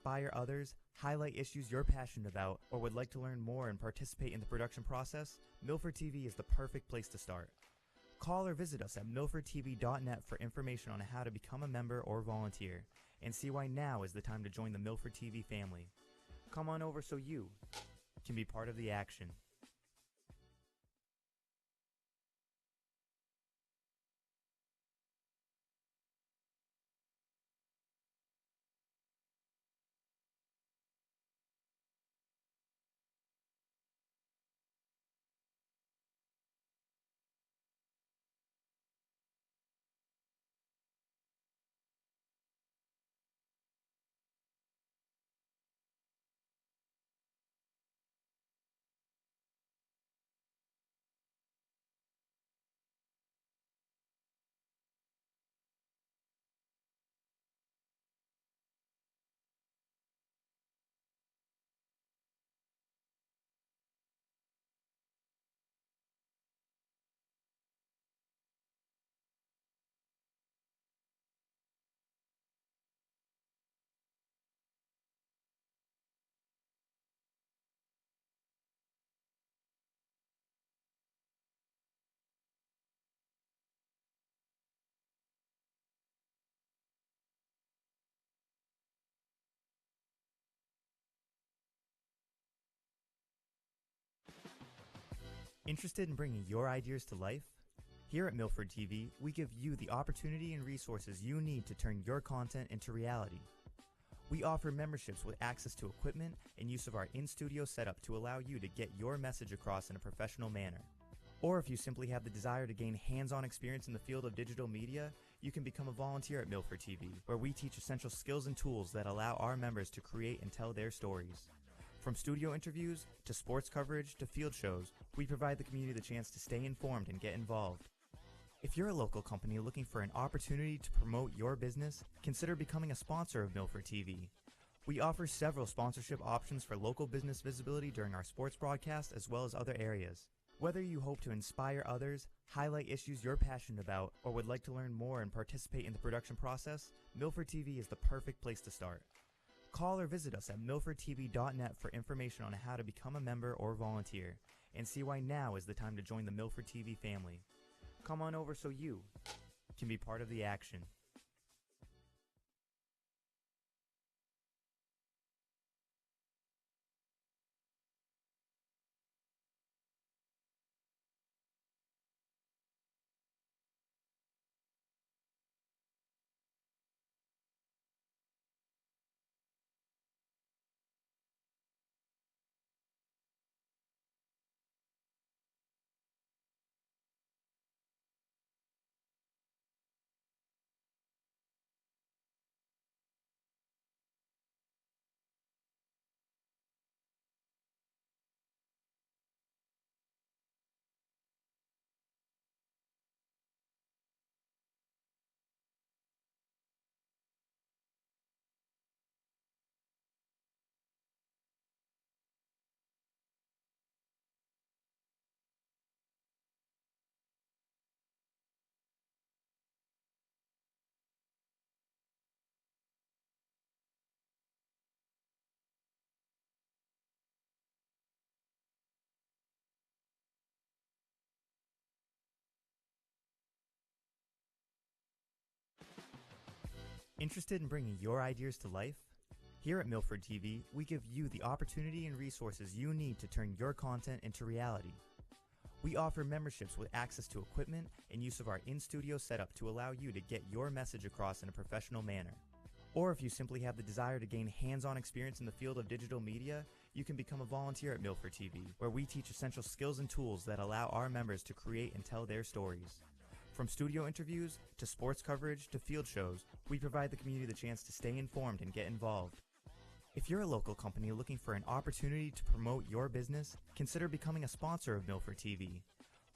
inspire others, highlight issues you're passionate about, or would like to learn more and participate in the production process, Milford TV is the perfect place to start. Call or visit us at milfordtv.net for information on how to become a member or volunteer, and see why now is the time to join the Milford TV family. Come on over so you can be part of the action. Interested in bringing your ideas to life? Here at Milford TV, we give you the opportunity and resources you need to turn your content into reality. We offer memberships with access to equipment and use of our in-studio setup to allow you to get your message across in a professional manner. Or if you simply have the desire to gain hands-on experience in the field of digital media, you can become a volunteer at Milford TV, where we teach essential skills and tools that allow our members to create and tell their stories. From studio interviews, to sports coverage, to field shows, we provide the community the chance to stay informed and get involved. If you're a local company looking for an opportunity to promote your business, consider becoming a sponsor of Milford TV. We offer several sponsorship options for local business visibility during our sports broadcast as well as other areas. Whether you hope to inspire others, highlight issues you're passionate about, or would like to learn more and participate in the production process, Milford TV is the perfect place to start. Call or visit us at milfordtv.net for information on how to become a member or volunteer, and see why now is the time to join the Milford TV family. Come on over so you can be part of the action. Interested in bringing your ideas to life? Here at Milford TV, we give you the opportunity and resources you need to turn your content into reality. We offer memberships with access to equipment and use of our in-studio setup to allow you to get your message across in a professional manner. Or if you simply have the desire to gain hands-on experience in the field of digital media, you can become a volunteer at Milford TV, where we teach essential skills and tools that allow our members to create and tell their stories. From studio interviews, to sports coverage, to field shows, we provide the community the chance to stay informed and get involved. If you're a local company looking for an opportunity to promote your business, consider becoming a sponsor of Milford TV.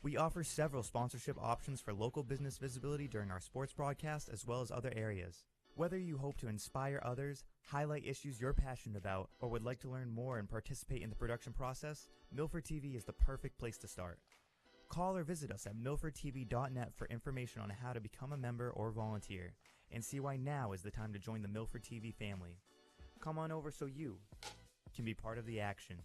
We offer several sponsorship options for local business visibility during our sports broadcast as well as other areas. Whether you hope to inspire others, highlight issues you're passionate about, or would like to learn more and participate in the production process, Milford TV is the perfect place to start. Call or visit us at milfordtv.net for information on how to become a member or volunteer, and see why now is the time to join the Milford TV family. Come on over so you can be part of the action.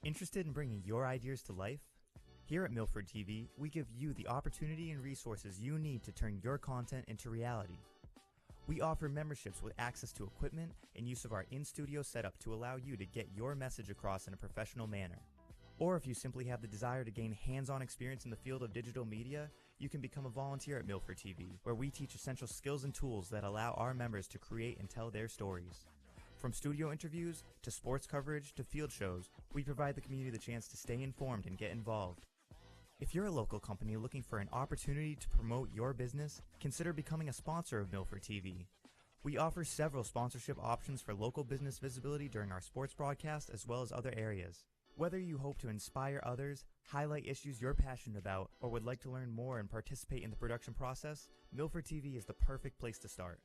Interested in bringing your ideas to life? Here at Milford TV, we give you the opportunity and resources you need to turn your content into reality. We offer memberships with access to equipment and use of our in-studio setup to allow you to get your message across in a professional manner. Or if you simply have the desire to gain hands-on experience in the field of digital media, you can become a volunteer at Milford TV, where we teach essential skills and tools that allow our members to create and tell their stories. From studio interviews, to sports coverage, to field shows, we provide the community the chance to stay informed and get involved. If you're a local company looking for an opportunity to promote your business, consider becoming a sponsor of Milford TV. We offer several sponsorship options for local business visibility during our sports broadcast as well as other areas. Whether you hope to inspire others, highlight issues you're passionate about, or would like to learn more and participate in the production process, Milford TV is the perfect place to start.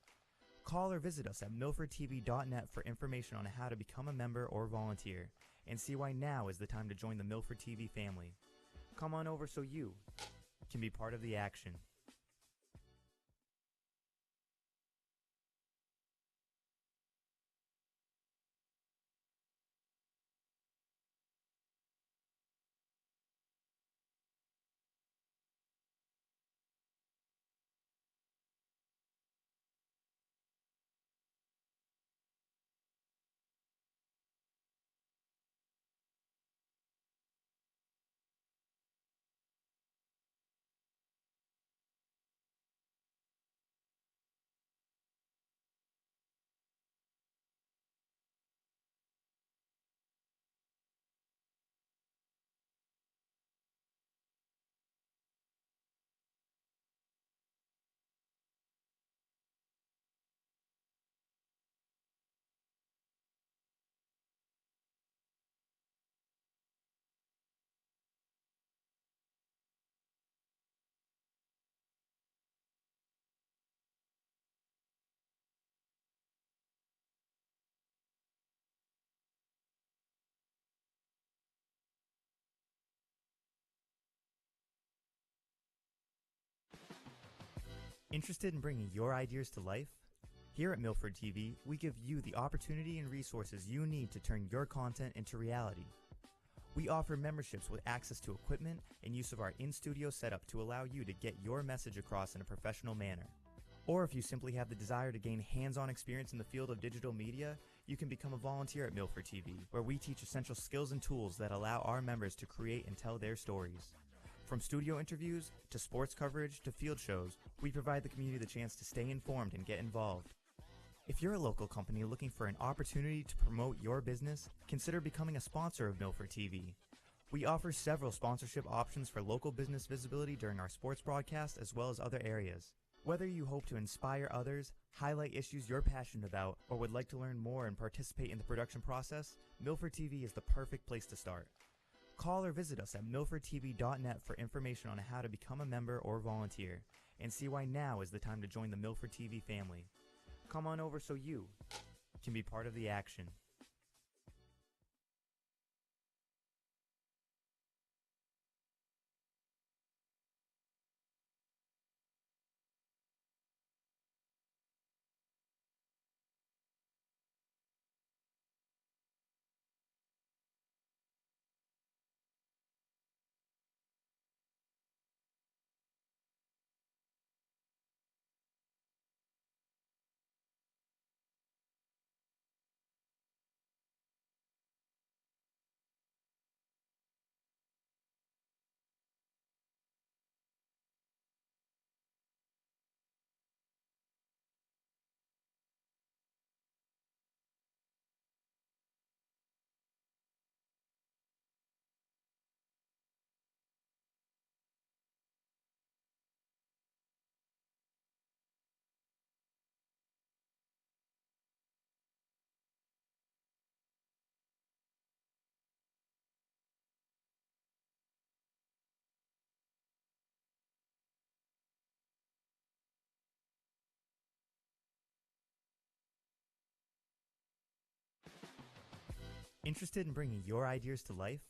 Call or visit us at milfordtv.net for information on how to become a member or volunteer, and see why now is the time to join the Milford TV family. Come on over so you can be part of the action. Interested in bringing your ideas to life? Here at Milford TV, we give you the opportunity and resources you need to turn your content into reality. We offer memberships with access to equipment and use of our in-studio setup to allow you to get your message across in a professional manner. Or if you simply have the desire to gain hands-on experience in the field of digital media, you can become a volunteer at Milford TV, where we teach essential skills and tools that allow our members to create and tell their stories. From studio interviews, to sports coverage, to field shows, we provide the community the chance to stay informed and get involved. If you're a local company looking for an opportunity to promote your business, consider becoming a sponsor of Milford TV. We offer several sponsorship options for local business visibility during our sports broadcast as well as other areas. Whether you hope to inspire others, highlight issues you're passionate about, or would like to learn more and participate in the production process, Milford TV is the perfect place to start. Call or visit us at milfordtv.net for information on how to become a member or volunteer, and see why now is the time to join the Milford TV family. Come on over so you can be part of the action. Interested in bringing your ideas to life?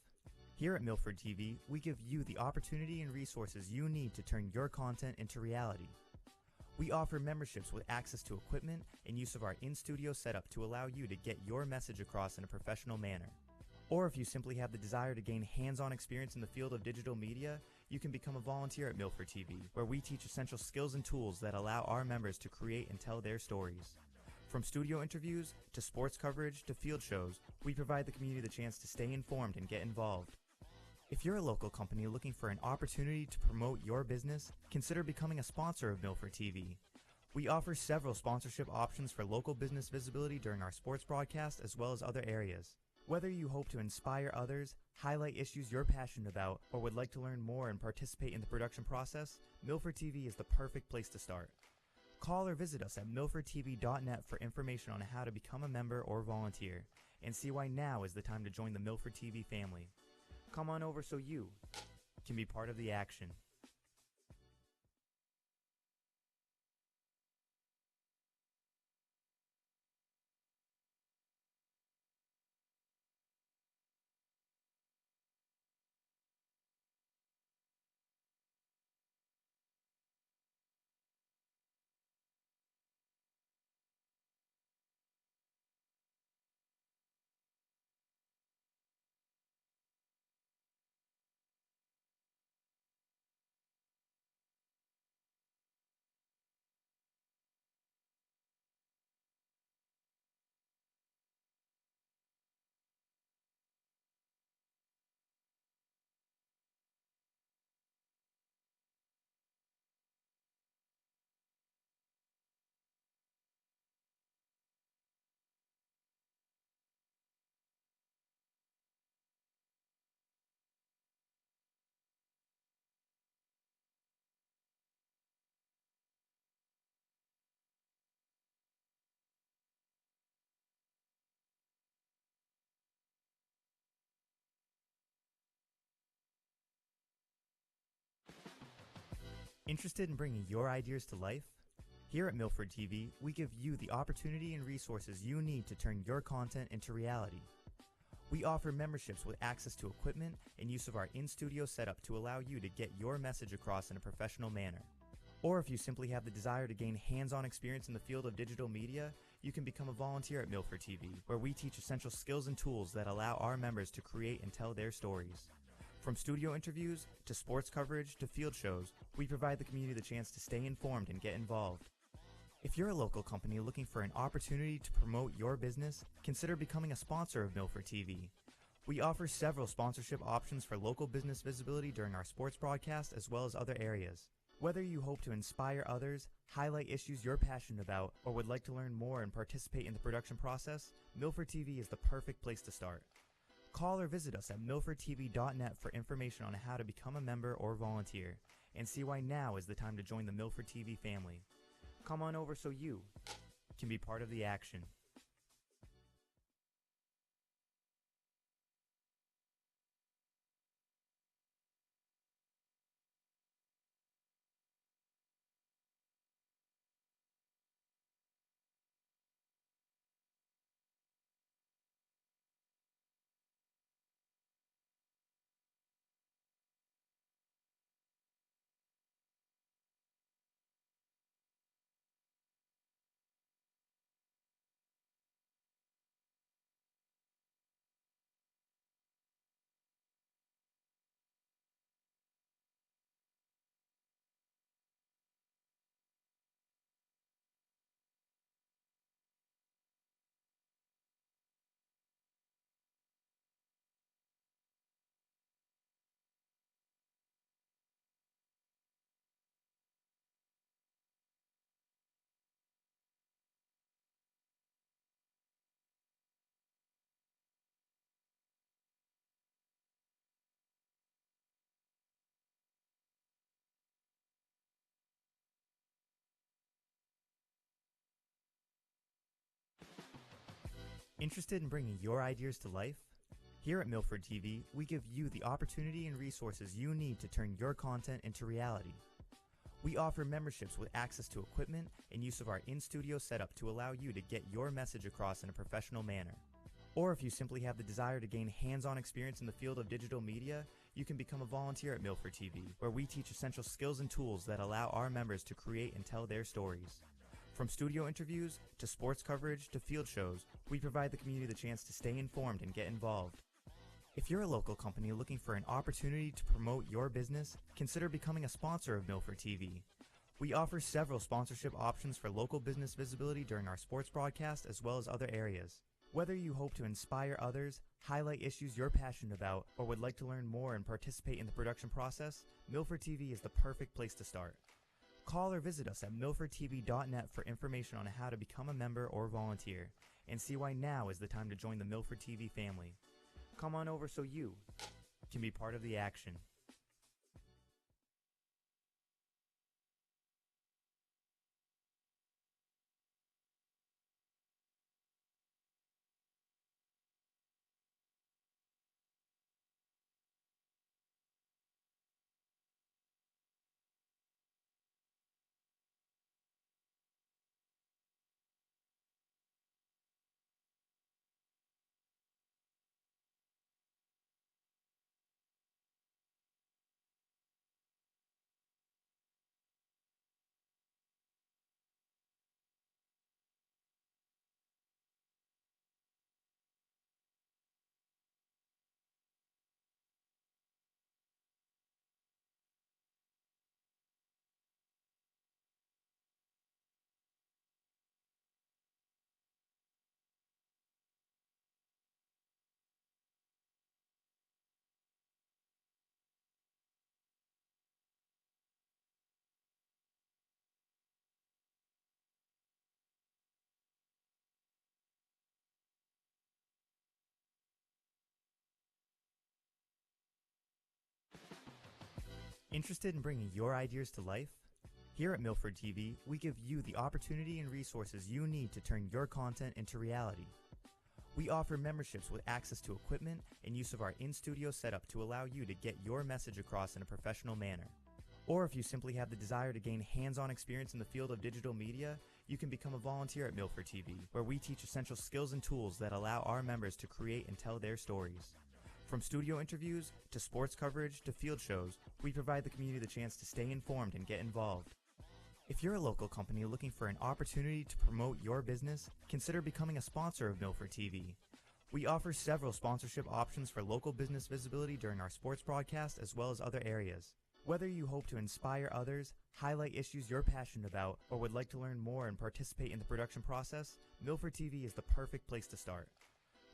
Here at Milford TV, we give you the opportunity and resources you need to turn your content into reality. We offer memberships with access to equipment and use of our in-studio setup to allow you to get your message across in a professional manner. Or if you simply have the desire to gain hands-on experience in the field of digital media, you can become a volunteer at Milford TV, where we teach essential skills and tools that allow our members to create and tell their stories. From studio interviews, to sports coverage, to field shows, we provide the community the chance to stay informed and get involved. If you're a local company looking for an opportunity to promote your business, consider becoming a sponsor of Milford TV. We offer several sponsorship options for local business visibility during our sports broadcast as well as other areas. Whether you hope to inspire others, highlight issues you're passionate about, or would like to learn more and participate in the production process, Milford TV is the perfect place to start. Call or visit us at milfordtv.net for information on how to become a member or volunteer, and see why now is the time to join the Milford TV family. Come on over so you can be part of the action. Interested in bringing your ideas to life? Here at Milford TV, we give you the opportunity and resources you need to turn your content into reality. We offer memberships with access to equipment and use of our in-studio setup to allow you to get your message across in a professional manner. Or if you simply have the desire to gain hands-on experience in the field of digital media, you can become a volunteer at Milford TV, where we teach essential skills and tools that allow our members to create and tell their stories. From studio interviews, to sports coverage, to field shows, we provide the community the chance to stay informed and get involved. If you're a local company looking for an opportunity to promote your business, consider becoming a sponsor of Milford TV. We offer several sponsorship options for local business visibility during our sports broadcast as well as other areas. Whether you hope to inspire others, highlight issues you're passionate about, or would like to learn more and participate in the production process, Milford TV is the perfect place to start. Call or visit us at milfordtv.net for information on how to become a member or volunteer, and see why now is the time to join the Milford TV family. Come on over so you can be part of the action. Interested in bringing your ideas to life? Here at Milford TV, we give you the opportunity and resources you need to turn your content into reality. We offer memberships with access to equipment and use of our in-studio setup to allow you to get your message across in a professional manner. Or if you simply have the desire to gain hands-on experience in the field of digital media, you can become a volunteer at Milford TV, where we teach essential skills and tools that allow our members to create and tell their stories. From studio interviews, to sports coverage, to field shows, we provide the community the chance to stay informed and get involved. If you're a local company looking for an opportunity to promote your business, consider becoming a sponsor of Milford TV. We offer several sponsorship options for local business visibility during our sports broadcast as well as other areas. Whether you hope to inspire others, highlight issues you're passionate about, or would like to learn more and participate in the production process, Milford TV is the perfect place to start. Call or visit us at milfordtv.net for information on how to become a member or volunteer, and see why now is the time to join the Milford TV family. Come on over so you can be part of the action. Interested in bringing your ideas to life? Here at Milford TV, we give you the opportunity and resources you need to turn your content into reality. We offer memberships with access to equipment and use of our in-studio setup to allow you to get your message across in a professional manner. Or if you simply have the desire to gain hands-on experience in the field of digital media, you can become a volunteer at Milford TV, where we teach essential skills and tools that allow our members to create and tell their stories. From studio interviews, to sports coverage, to field shows, we provide the community the chance to stay informed and get involved. If you're a local company looking for an opportunity to promote your business, consider becoming a sponsor of Milford TV. We offer several sponsorship options for local business visibility during our sports broadcast as well as other areas. Whether you hope to inspire others, highlight issues you're passionate about, or would like to learn more and participate in the production process, Milford TV is the perfect place to start.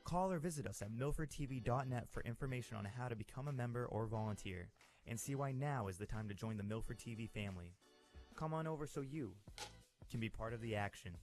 Call or visit us at milfordtv.net for information on how to become a member or volunteer, and see why now is the time to join the Milford TV family. Come on over so you can be part of the action.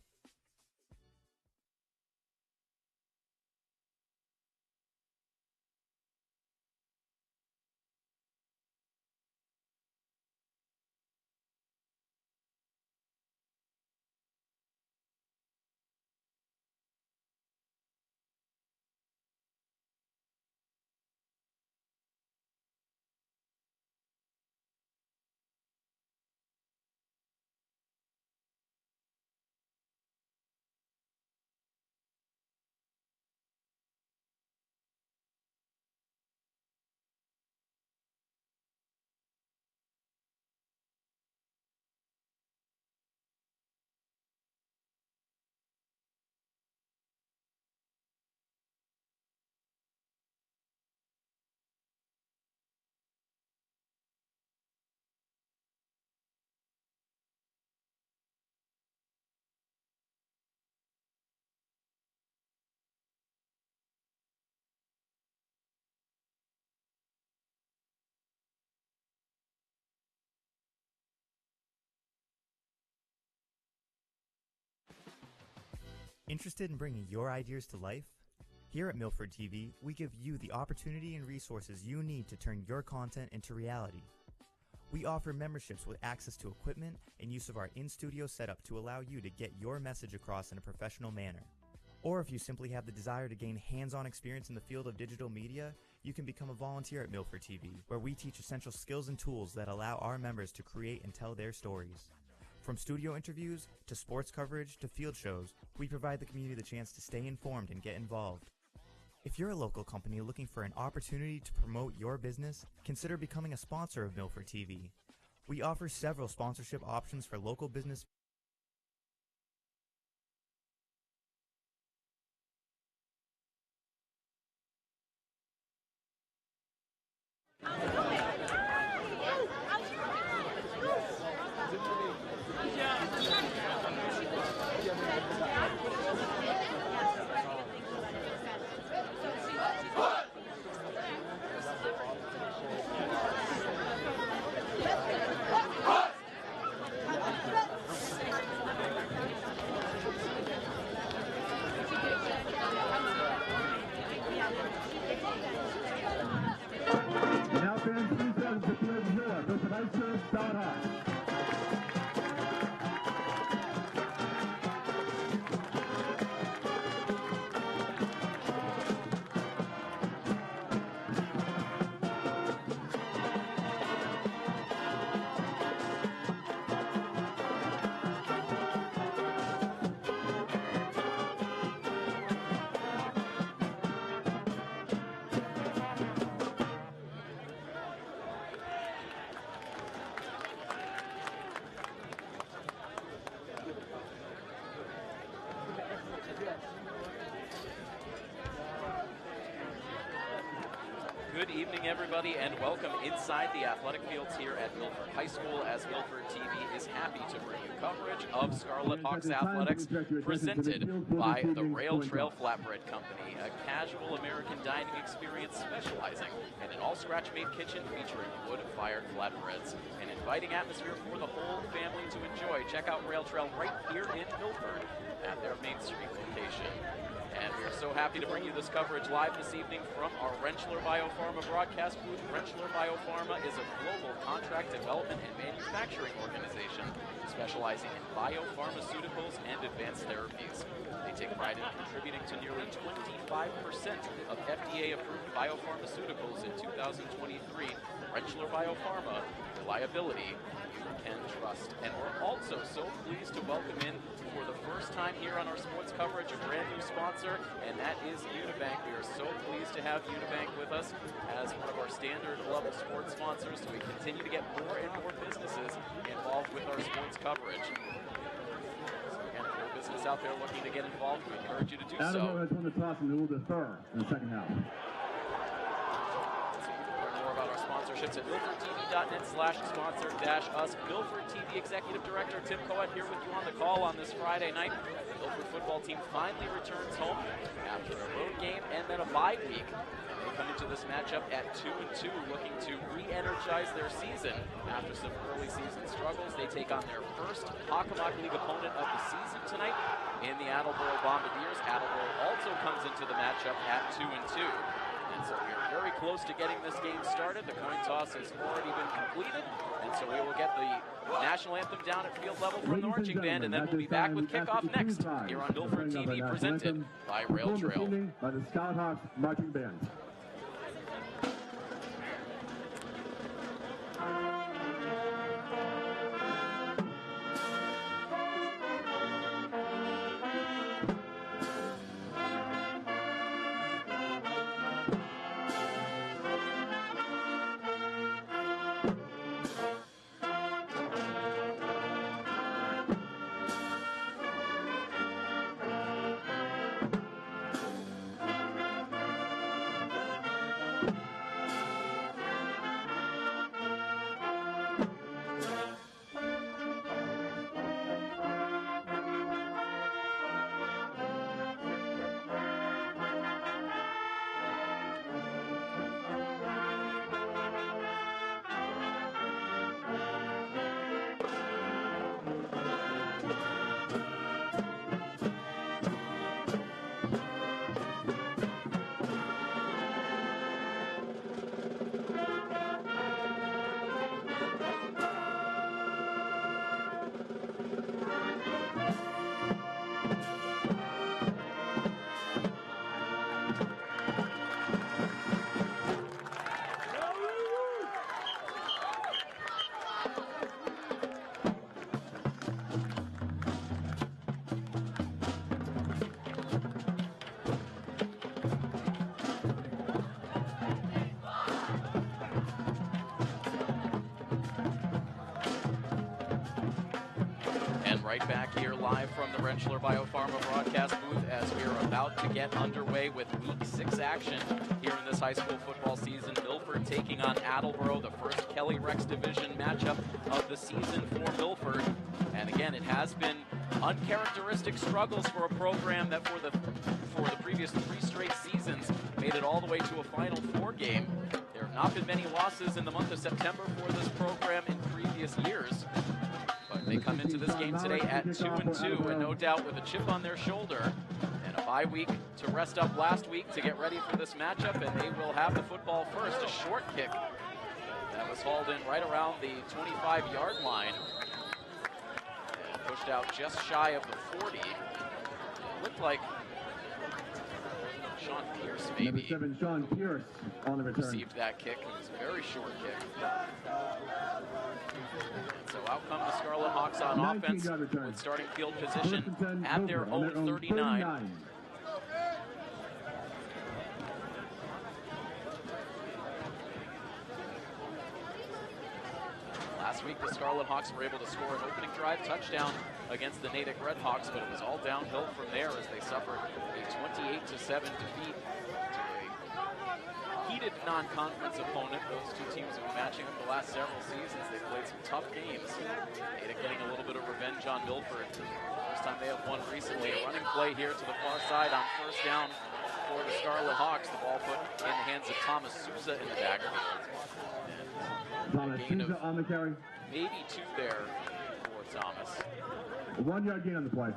Interested in bringing your ideas to life? Here at Milford TV, we give you the opportunity and resources you need to turn your content into reality. We offer memberships with access to equipment and use of our in-studio setup to allow you to get your message across in a professional manner. Or if you simply have the desire to gain hands-on experience in the field of digital media, you can become a volunteer at Milford TV, where we teach essential skills and tools that allow our members to create and tell their stories. From studio interviews, to sports coverage, to field shows, we provide the community the chance to stay informed and get involved. If you're a local company looking for an opportunity to promote your business, consider becoming a sponsor of Milford TV. We offer several sponsorship options for local business. Good evening, everybody, and welcome inside the athletic fields here at Milford High School, as Milford TV is happy to bring you coverage of Scarlet Hawks athletics presented by the Rentschler Flatbread Company, a casual American dining experience specializing in an all-scratch-made kitchen featuring wood-fired flatbreads. An inviting atmosphere for the whole family to enjoy. Check out Rentschler right here in Milford at their Main Street location. And we are so happy to bring you this coverage live this evening from our Rentschler Biopharma broadcast booth. Rentschler Biopharma is a global contract development and manufacturing organization specializing in biopharmaceuticals and advanced therapies. They take pride in contributing to nearly 25% of FDA-approved biopharmaceuticals in 2023. Rentschler Biopharma, reliability you can trust. And we're also so pleased to welcome in for the first time here on our sports coverage, a brand new sponsor, and that is Unibank. We are so pleased to have Unibank with us as one of our standard level sports sponsors. So we continue to get more and more businesses involved with our sports coverage. So again, if you're a business out there looking to get involved, we encourage you to do so. Attleboro has won the toss and will defer in the second half. More about our sponsorships at milfordtv.net/sponsor-us. Milford TV Executive Director Tim Coet here with you on the call on this Friday night. The Milford football team finally returns home after a road game and then a bye week. They come into this matchup at 2-2, looking to re-energize their season after some early season struggles. They take on their first Hockomock League opponent of the season tonight in the Attleboro Bombardiers. Attleboro also comes into the matchup at 2-2. And so we are very close to getting this game started. The coin toss has already been completed. And so we will get the national anthem down at field level from the marching band, and then we'll be back with kickoff next here on Milford TV, presented by Rentschler. By the Scout Hawks marching band. live from the Rentschler Biopharma broadcast booth as we are about to get underway with Week 6 action here in this high school football season. Milford taking on Attleboro, the first Kelly Rex Division matchup of the season for Milford. And again, it has been uncharacteristic struggles for a program that for the previous 3 straight seasons made it all the way to a Final Four game. There have not been many losses in the month of September for this program in previous years. But they come into this game today at 2-2, and no doubt with a chip on their shoulder and a bye week to rest up last week to get ready for this matchup, and they will have the football first. A short kick that was hauled in right around the 25-yard line and pushed out just shy of the 40. It looked like Sean Pierce maybe Sean Pierce on the return. Received that kick. It was a very short kick. So out come the Scarlet Hawks on offense with starting field position at their own 39. Last week, the Scarlet Hawks were able to score an opening drive touchdown against the Natick Red Hawks, but it was all downhill from there as they suffered a 28-7 defeat to a heated non-conference opponent. Those two teams have been matching up the last several seasons. They've played some tough games. Natick getting a little bit of revenge on Milford. First time they have won recently. A running play here to the far side on first down for the Scarlet Hawks. The ball put in the hands of Thomas Souza in the backfield. Thomas Souza on the carry. Maybe 2 there for Thomas. A 1-yard gain on the play.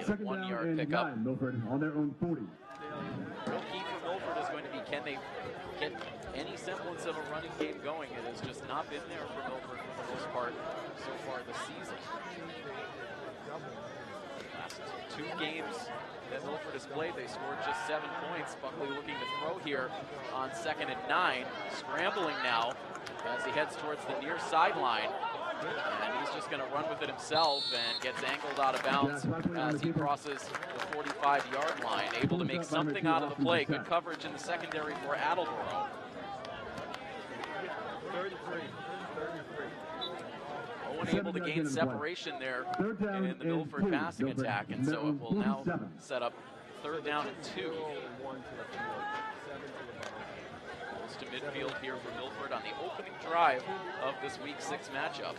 Second down and pickup. 9, Milford on their own 40. Real key for Milford is going to be, can they get any semblance of a running game going? It has just not been there for Milford for the most part so far this season. Last 2 games that Milford has played, they scored just 7 points. Buckley looking to throw here on 2nd and 9. Scrambling now as he heads towards the near sideline. And he's just going to run with it himself and gets angled out of bounds as he crosses the 45-yard line. Able to make something out of the play. Good coverage in the secondary for Attleboro. Owen able to gain separation there in the Milford passing attack, and so it will now set up 3rd down and 2. To midfield here for Milford on the opening drive of this Week 6 matchup.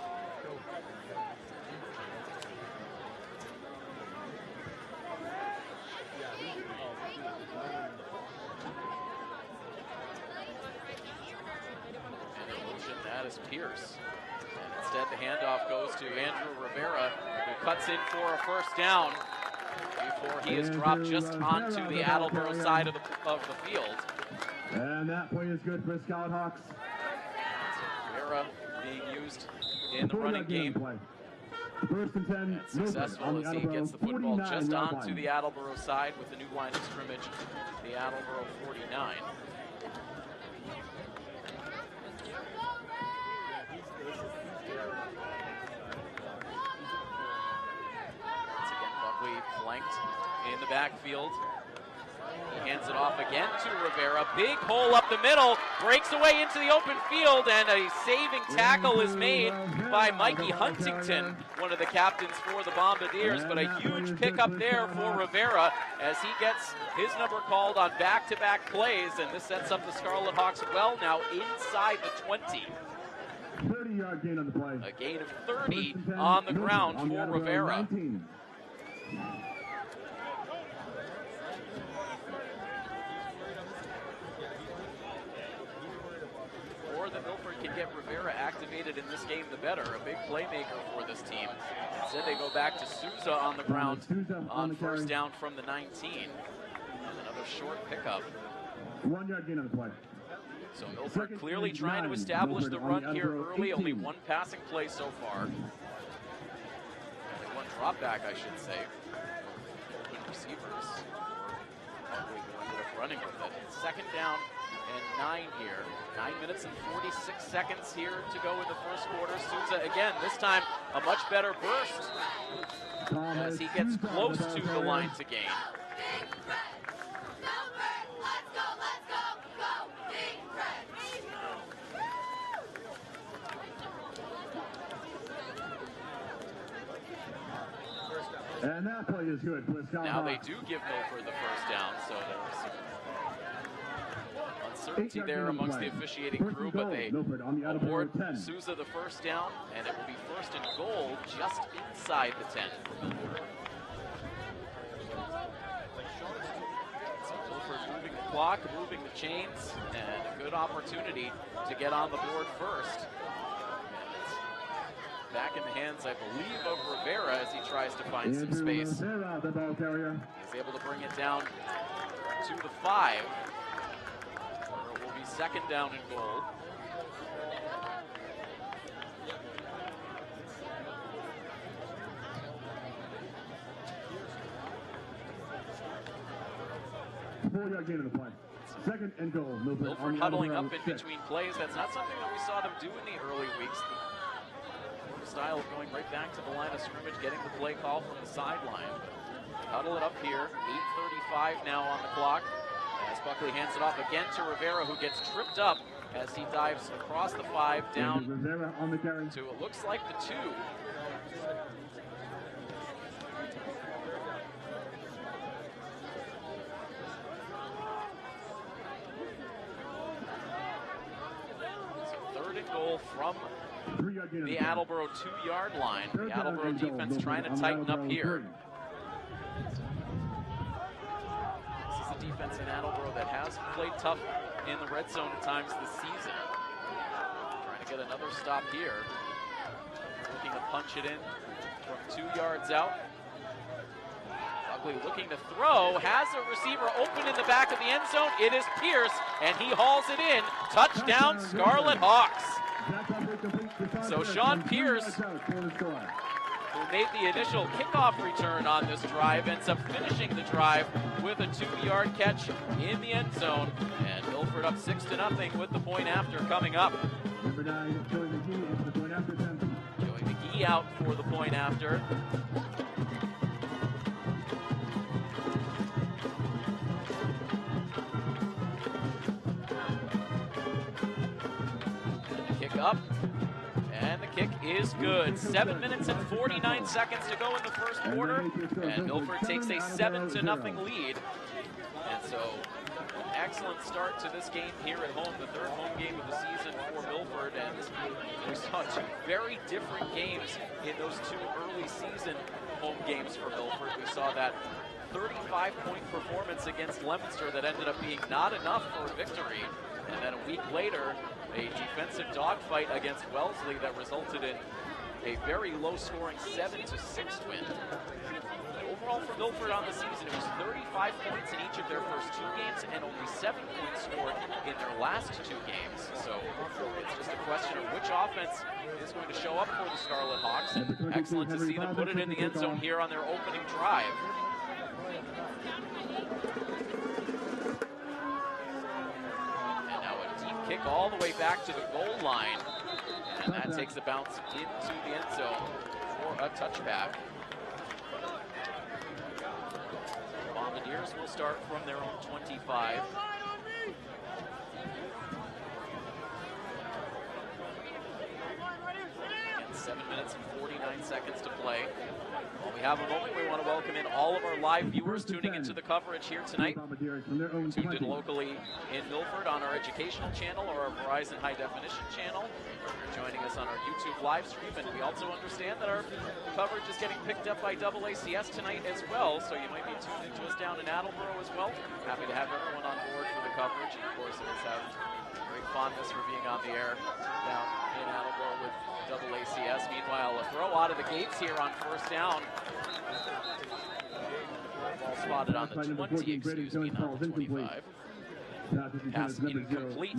And in motion, that is Pierce. And instead, the handoff goes to Andrew Rivera, who cuts in for a first down before he is dropped just onto the Attleboro side of the field. And that play is good for the Scarlet Hawks. Rivera being used in the running game. First and 10, successful as he gets the football just onto the Attleboro side with the new line of scrimmage, the Attleboro 49. Once again, Buckley flanked in the backfield. He hands it off again to Rivera. Big hole up the middle, breaks away into the open field, and a saving tackle is made by Mikey Huntington, one of the captains for the Bombardiers, but a huge pickup there for Rivera as he gets his number called on back-to-back plays, and this sets up the Scarlet Hawks well now inside the 20. 30-yard gain on the play. A gain of 30 on the ground for Rivera. 19. That Milford can get Rivera activated in this game, the better. A big playmaker for this team. Instead, they go back to Souza on the ground on first down from the 19. Another short pickup. 1-yard gain on the play. So Milford clearly trying to establish the run here early. Only 1 passing play so far. Only 1 drop back, I should say. Good receivers. Probably ended up running with it. 2nd down and 9 here. 9 minutes and 46 seconds here to go in the first quarter. Souza again, this time a much better burst as he gets close to the line to gain. And that play is good for the Scarlet Now they Hawks. do give Milford the first down, so there's uncertainty there amongst the officiating crew, but they award Souza the first down, and it will be first and goal just inside the 10. So Milford moving the clock, moving the chains, and a good opportunity to get on the board first. Back in the hands, I believe, of Rivera as he tries to find some space. He's able to bring it down to the 5. Where it will be second down and goal. Four-yard gain of the play. Second and goal. Milford huddling up in between plays. That's not something that we saw them do in the early weeks. The style of going right back to the line of scrimmage, getting the play call from the sideline. Huddle it up here. 8:35 now on the clock. As Buckley hands it off again to Rivera, who gets tripped up as he dives across the 5 down Rivera on the carry. to it looks like the 2. So third and goal from the Attleboro 2-yard line. The Attleboro defense trying to tighten up here. This is a defense in Attleboro that has played tough in the red zone at times this season. Trying to get another stop here. Looking to punch it in from 2 yards out. Buckley looking to throw, has a receiver open in the back of the end zone. It is Pierce, and he hauls it in. Touchdown, Scarlet Hawks. So Sean Pierce, who made the initial kickoff return on this drive, ends up finishing the drive with a 2-yard catch in the end zone. And Milford up 6-0 with the point after coming up. Number 9, Joey McGee is the point after 10. Joey McGee out for the point after. Kick up. And the kick is good. 7 minutes and 49 seconds to go in the first quarter. And Milford takes a 7-0 lead. And so, an excellent start to this game here at home, the 3rd home game of the season for Milford. And we saw 2 very different games in those 2 early season home games for Milford. We saw that 35-point performance against Leominster that ended up being not enough for a victory. And then a week later, a defensive dogfight against Wellesley that resulted in a very low-scoring 7-6 win. Overall for Milford on the season, it was 35 points in each of their first 2 games and only 7 points scored in their last 2 games. So it's just a question of which offense is going to show up for the Scarlet Hawks. And excellent to see them put it in the end zone here on their opening drive. Kick all the way back to the goal line, and that takes a bounce into the end zone for a touchback. Bombardiers will start from their own 25. And 7 minutes and 49 seconds to play. While we have a moment, we want to welcome in all of our live viewers tuning into the coverage here tonight. Tuned in locally in Milford on our educational channel or our Verizon High Definition channel. You're joining us on our YouTube live stream, and we also understand that our coverage is getting picked up by AACS tonight as well, so you might be tuned into us down in Attleboro as well. Happy to have everyone on board for the coverage. And of course, it is have great fondness for being on the air down in Attleboro with AACS. Meanwhile, a throw out of the gates here on first down. Ball spotted on the 20, excuse me, not the 25. Pass incomplete.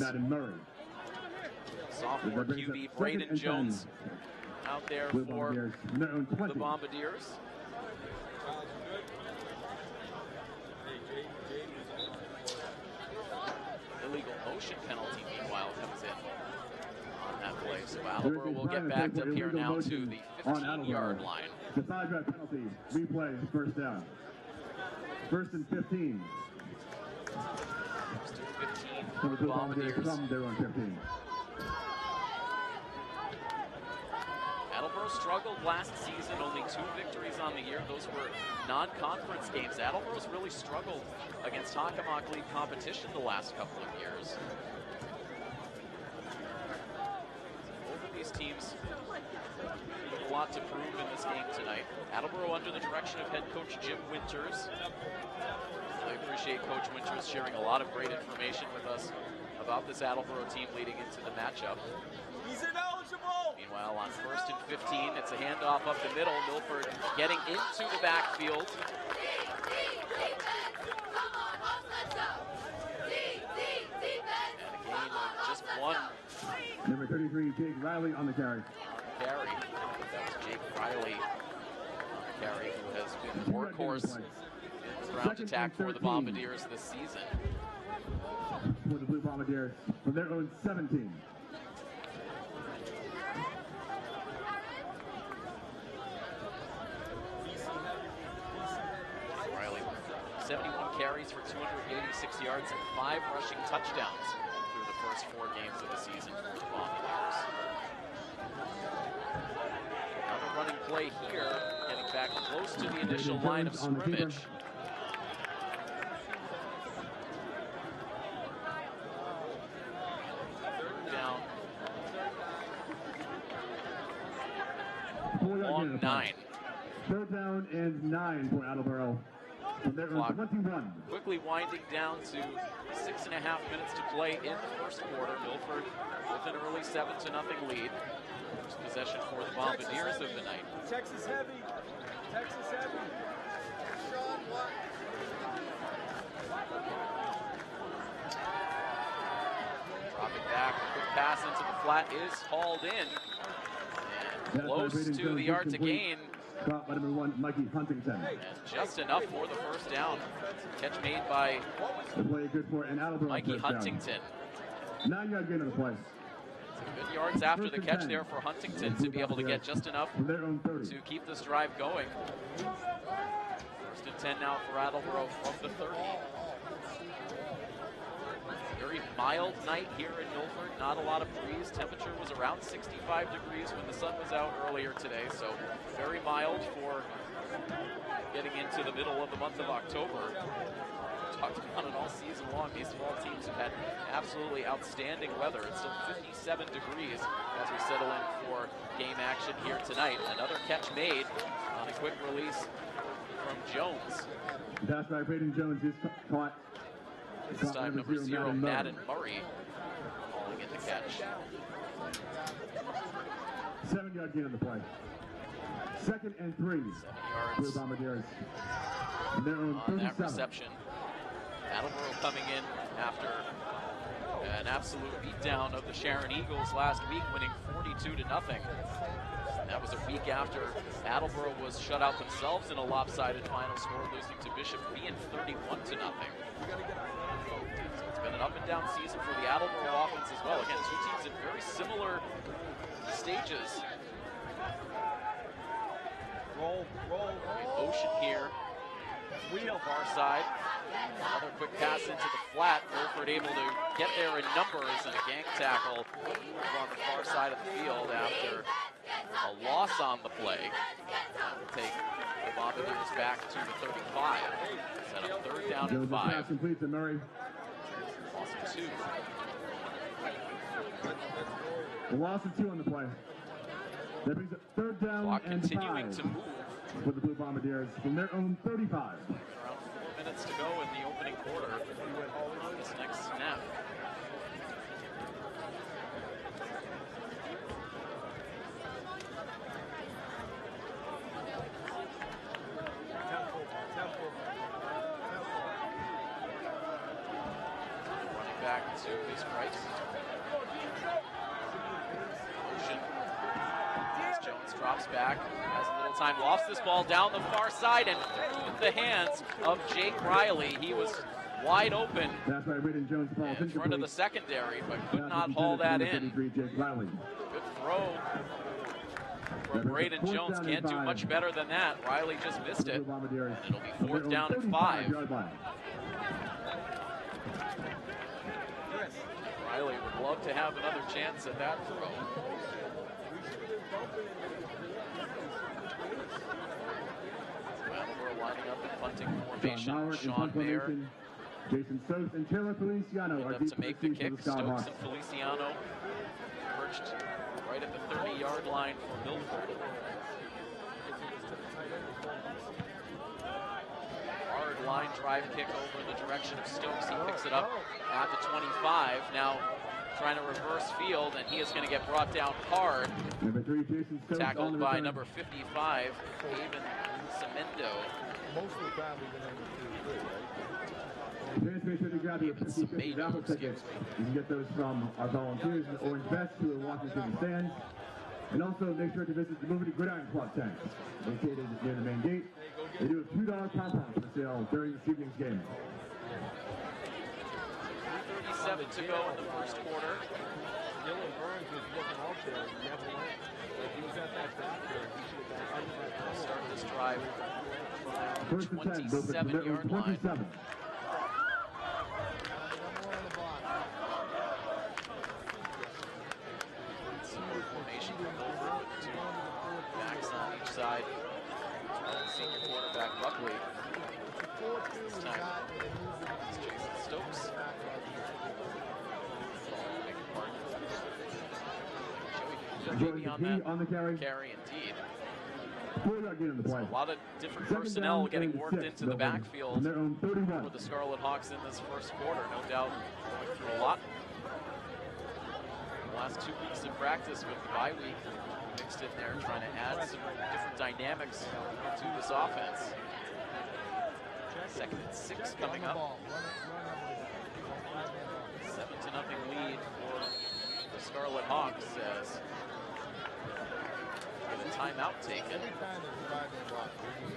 Sophomore QB Braden Jones out there for the Bombardiers. Illegal motion penalty, meanwhile, comes in on that play. So Attleboro will get backed up here now to the 15-yard line. The 5-yard penalty, replay, first down. First and 15. First and 15 for the Bombardiers. They're on 15. Attleboro struggled last season, only 2 victories on the year. Those were non-conference games. Attleboro's really struggled against Hockomock League competition the last couple of years. Both of these teams have a lot to prove in this game tonight. Attleboro under the direction of head coach Jim Winters. I appreciate Coach Winters sharing a lot of great information with us about this Attleboro team leading into the matchup. He's ineligible! Meanwhile, on 1st and 15, it's a handoff up the middle. Milford getting into the backfield. And a gain of just 1. Number 33, Jake Riley on the carry. Carry. That was Jake Riley on the carry, who has been the workhorse in the ground attack for the Bombardiers this season. For the Blue Bombardiers from their own 17. Riley, 71 carries for 286 yards and 5 rushing touchdowns through the first 4 games of the season for the Bombardiers. Another running play here, getting back close to the initial line of scrimmage. Down. Long 9. 3rd down and 9 for Attleboro. From their own 21. Quickly winding down to 6.5 minutes to play in the first quarter. Milford with an early 7-0 lead. First possession for the Bombardiers of the night. Texas heavy. Texas heavy. Dropping back, a quick pass into the flat is hauled in. And close to the yard to gain. Caught by number 1, Mikey Huntington. And just enough for the first down. Catch made by The play good for an Attleboro Mikey first down. Huntington. 9-yard gain of the play. Good yards after the catch there for Huntington to be able to get just enough From their own 30. to keep this drive going. 1st and 10 now for Attleboro from the 30. Very mild night here in Milford, not a lot of breeze. Temperature was around 65 degrees when the sun was out earlier today, so very mild for getting into the middle of the month of October. Talked about it all season long. These fall teams have had absolutely outstanding weather. It's still 57 degrees as we settle in for game action here tonight. Another catch made on a quick release from Jones. Pass by Braden Jones is caught. This time number 0, Madden Murray, calling in the catch. 7-yard gain on the play. 2nd and 3. 7 For the yards Bombardiers. From their own on that 37. reception. Attleboro coming in after an absolute beatdown of the Sharon Eagles last week, winning 42-0. That was a week after Attleboro was shut out themselves in a lopsided final score, losing to Bishop being 31-0. So it's been an up and down season for the Attleboro offense as well. Again, 2 teams in very similar stages. Roll. Ocean here. Wheel far side. Another quick pass into the flat. Milford able to get there in numbers, and a gang tackle on the far side of the field after a loss on the play. That will take the Bombardiers back to the 35. Set up 3rd down and 5. Pass complete to Murray. Loss of 2. The loss of 2 on the play. That brings it 3rd down Clock and continuing 5 to move. for the Blue Bombardiers from their own 35. Around 4 minutes to go in the opening quarter on this next snap. Running back to his right. Ocean. As Jones drops back, has a little time, lofts this ball down the far side and through the hands of Jake Riley. He was wide open That's right, Braden Jones falls in front of the secondary, but could not haul that in. Jake Riley. Good throw from Braden Jones. Can't do much better than that. Riley just missed it. And it'll be 4th down and 5. Riley would love to have another chance at that throw. Attleboro lining up in punting John formation. Mauer in Sean punt Mayer formation. Jason Stokes and Taylor Feliciano are up to deep make the kick. for the Scarlet Stokes Hawks. and Feliciano perched right at the 30-yard line for Milford. Hard line drive kick over in the direction of Stokes. He picks it up at the 25. Now trying to reverse field, and he is going to get brought down hard. Number 3, Jason Stokes. Tackled by number 55, Haven Cemento. Most of the time we've been able to do good, right? Parents, make sure to grab your 50/50 raffle tickets. You can get those from our volunteers in orange vests who are walking through the stands. And also make sure to visit the Movie Gridiron Club tent, located near the main gate. They do a $2 compound for sale during this evening's game. 3:37 to go in the first quarter. Dylan Burns was looking out there. He never went. If he was at that back there, he should have been Start this drive First and 10, Milford, 27-yard line. 27. Formation from Milford with two backs on each side. Senior quarterback Buckley. This time it's Jason Stokes. Joey McKee on the carry. Carry indeed. 4-yard gain on the play. A lot of different Second personnel down getting and worked 6, into the Milford, backfield from their own 31. for the Scarlet Hawks in this first quarter. No doubt going through a lot. The last 2 weeks of practice with the bye week mixed in there, trying to add some different dynamics to this offense. 2nd and 6 coming up. 7-0 lead for the Scarlet Hawks as a timeout taken.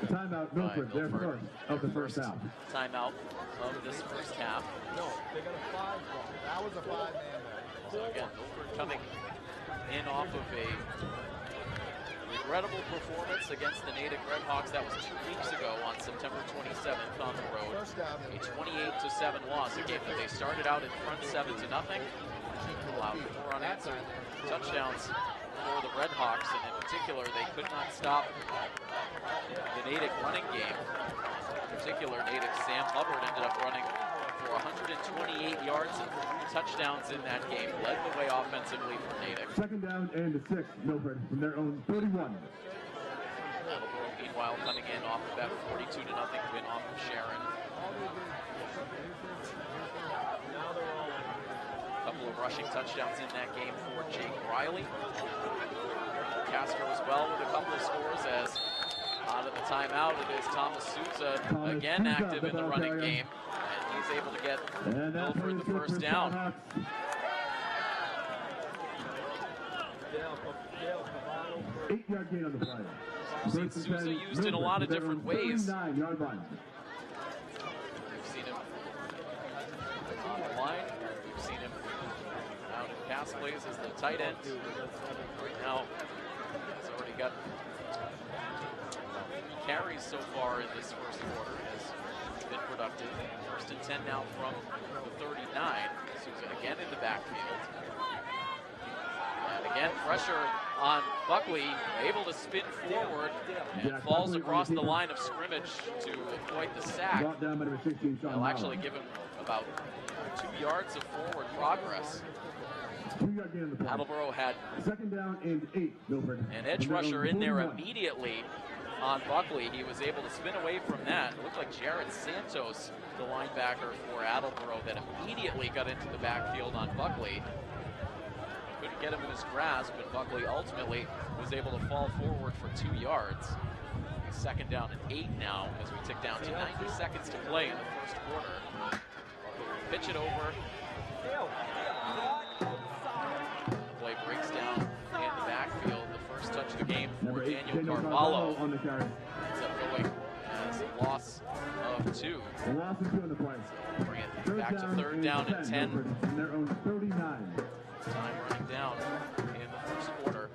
Timeout, Milford, their first of the first half. Timeout of this first half. No, they got a 5 ball. That was a 5-man back. So again, Milford coming in off of a regrettable performance against the Natick Redhawks. That was 2 weeks ago on September 27th on the road. A 28-7 loss, a game that they started out in front 7-0. Allowed 4 unanswered touchdowns for the Redhawks, and in particular, they could not stop the Natick running game. In particular, Natick's Sam Hubbard ended up running for 128 yards and 3 touchdowns in that game. Led the way offensively for Natick. Second down and 6, Milford, from their own 31. Attleboro, meanwhile, coming in off of that 42-0 win off of Sharon. A couple of rushing touchdowns in that game for Jake Riley. Castro as well with a couple of scores as out of the timeout it is Thomas Souza again active in the running game, and he's able to get Milford the first down. 8-yard gain on the play. We've seen Souza used in a lot of different ways. 39-yard line. We've seen him on the line. We've seen him out in pass plays as the tight end. Right now, he's already got 3 carries so far in this first quarter. Has been productive. First and 10 now from the 39. Souza again in the backfield. And again, pressure on Buckley, able to spin forward and falls across the line of scrimmage to avoid the sack. They'll actually give him about 2 yards of forward progress. Attleboro had second down and 8, Milford. An edge rusher in there immediately on Buckley. He was able to spin away from that. It looked like Jared Santos, the linebacker for Attleboro, that immediately got into the backfield on Buckley. Couldn't get him in his grasp, but Buckley ultimately was able to fall forward for 2 yards. Second down and 8 now as we tick down to 90 seconds to play in the first quarter. Buckley will pitch it over. The play breaks down in the backfield. The first touch of the game for Daniel Carvalho. On the carry. Ends up going as a loss of 2. A loss of 2 on the play. Bring it back to third down and 10. Milford, from their own 39. Time running down in the first quarter.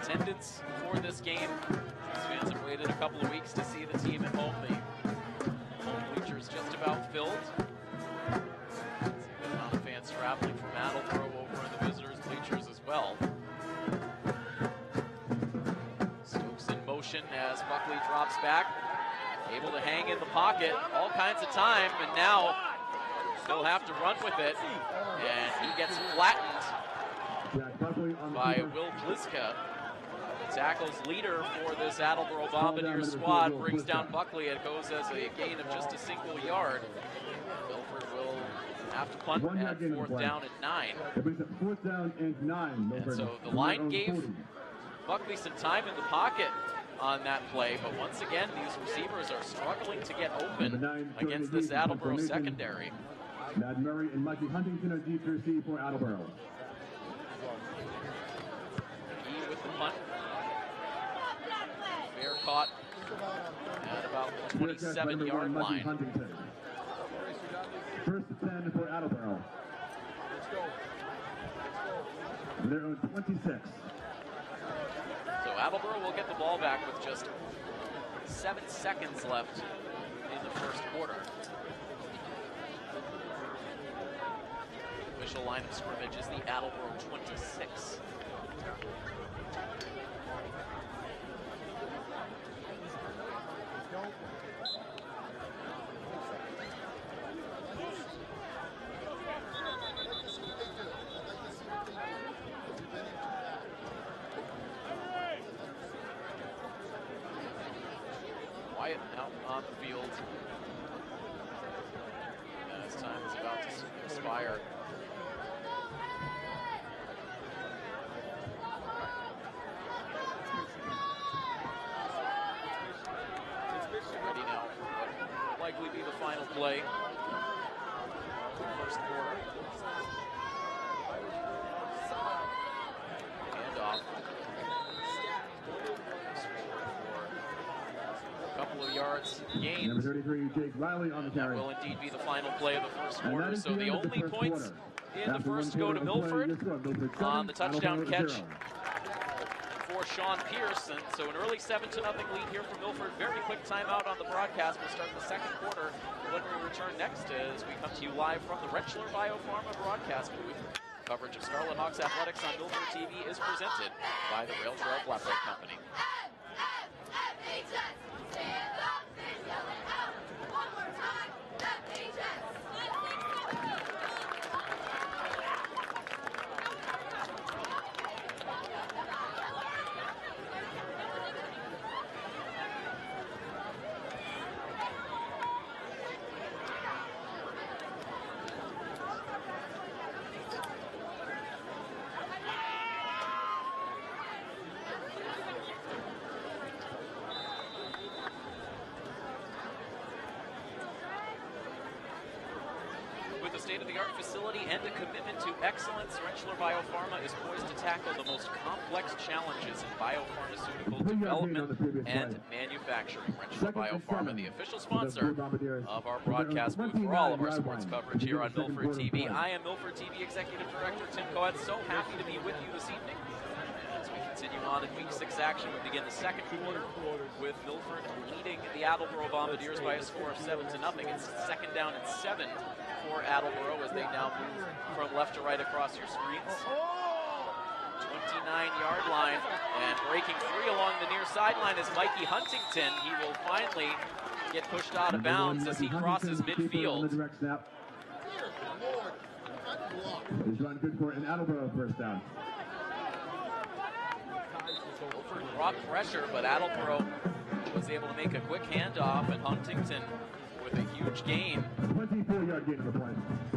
Attendance for this game. These fans have waited a couple of weeks to see the team at home. The home bleachers just about filled. See the amount of fans traveling from Attleboro over in the visitors' bleachers as well. Buckley drops back, able to hang in the pocket all kinds of time, and now still have to run with it. And he gets flattened by Will Pliska. Tackles leader for this Attleboro Bombardiers squad, brings down Buckley. It goes as a gain of just a single yard. Milford will have to punt at 4th down and 9. It brings up 4th down and 9. And so the line gave Buckley some time in the pocket on that play, but once again, these receivers are struggling to get open against this Attleboro secondary. Matt Murray and Mikey Huntington are deep to receive for Attleboro. He with the punt. Fair caught at about the 27-yard line. Huntington. 1st and 10 for Attleboro. They're on 26. So Attleboro will get the ball back with just 7 seconds left in the 1st quarter. Official line of scrimmage is the Attleboro 26. Wyatt out on the field as time is about to expire. Ready now. Will likely be the final play. 1st quarter. Handoff. Couple of yards gained. Number 33, Jake Riley on the carry. That will indeed be the final play of the 1st quarter. So the only points in the 1st go to Milford on the touchdown catch for Sean Pierce. And so an early 7-0 lead here for Milford. Very quick timeout on the broadcast. We'll start the 2nd quarter when we return next as we come to you live from the Rentschler Biopharma broadcast booth. Coverage of Scarlet Hawks Athletics on Milford TV is presented by the Rentschler Flatbread Company. State-of-the-art facility and a commitment to excellence, Rentschler Biopharma is poised to tackle the most complex challenges in biopharmaceutical development and manufacturing. Rentschler Biopharma, the official sponsor of our broadcast booth for all of our sports coverage here on Milford TV. I am Milford TV Executive Director Tim Coed. So happy to be with you this evening. As we continue on in Week 6 action, we begin the 2nd quarter with Milford leading the Attleboro Bombardiers by a score of 7-0. It's 2nd down and 7 for Attleboro as they now move from left to right across your screens. 29-yard line, and breaking free along the near sideline is Mikey Huntington. He will finally get pushed out of bounds as he crosses midfield. He's run good for an Attleboro 1st down. Milford brought pressure, but Attleboro was able to make a quick handoff, and Huntington with a huge gain. 24-yard gain of the play.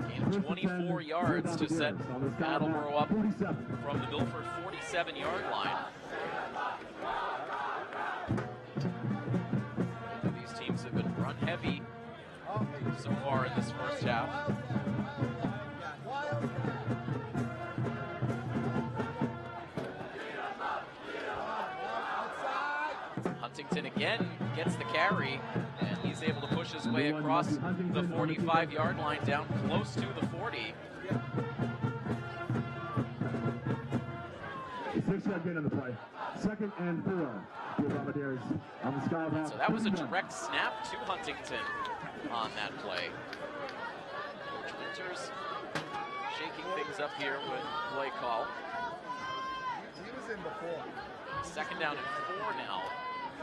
Gain of 24 yards to set Attleboro up from the Milford 47-yard line. These teams have been run heavy so far in this 1st half. Huntington again gets the carry, and he's able to push his way across the 45-yard line down close to the 40. 6-yard gain on the play. 2nd and 4 for the Bombardiers on the Scarlet. So that was a direct snap to Huntington on that play. Coach Winters shaking things up here with play call. He was in before. 2nd down and 4 now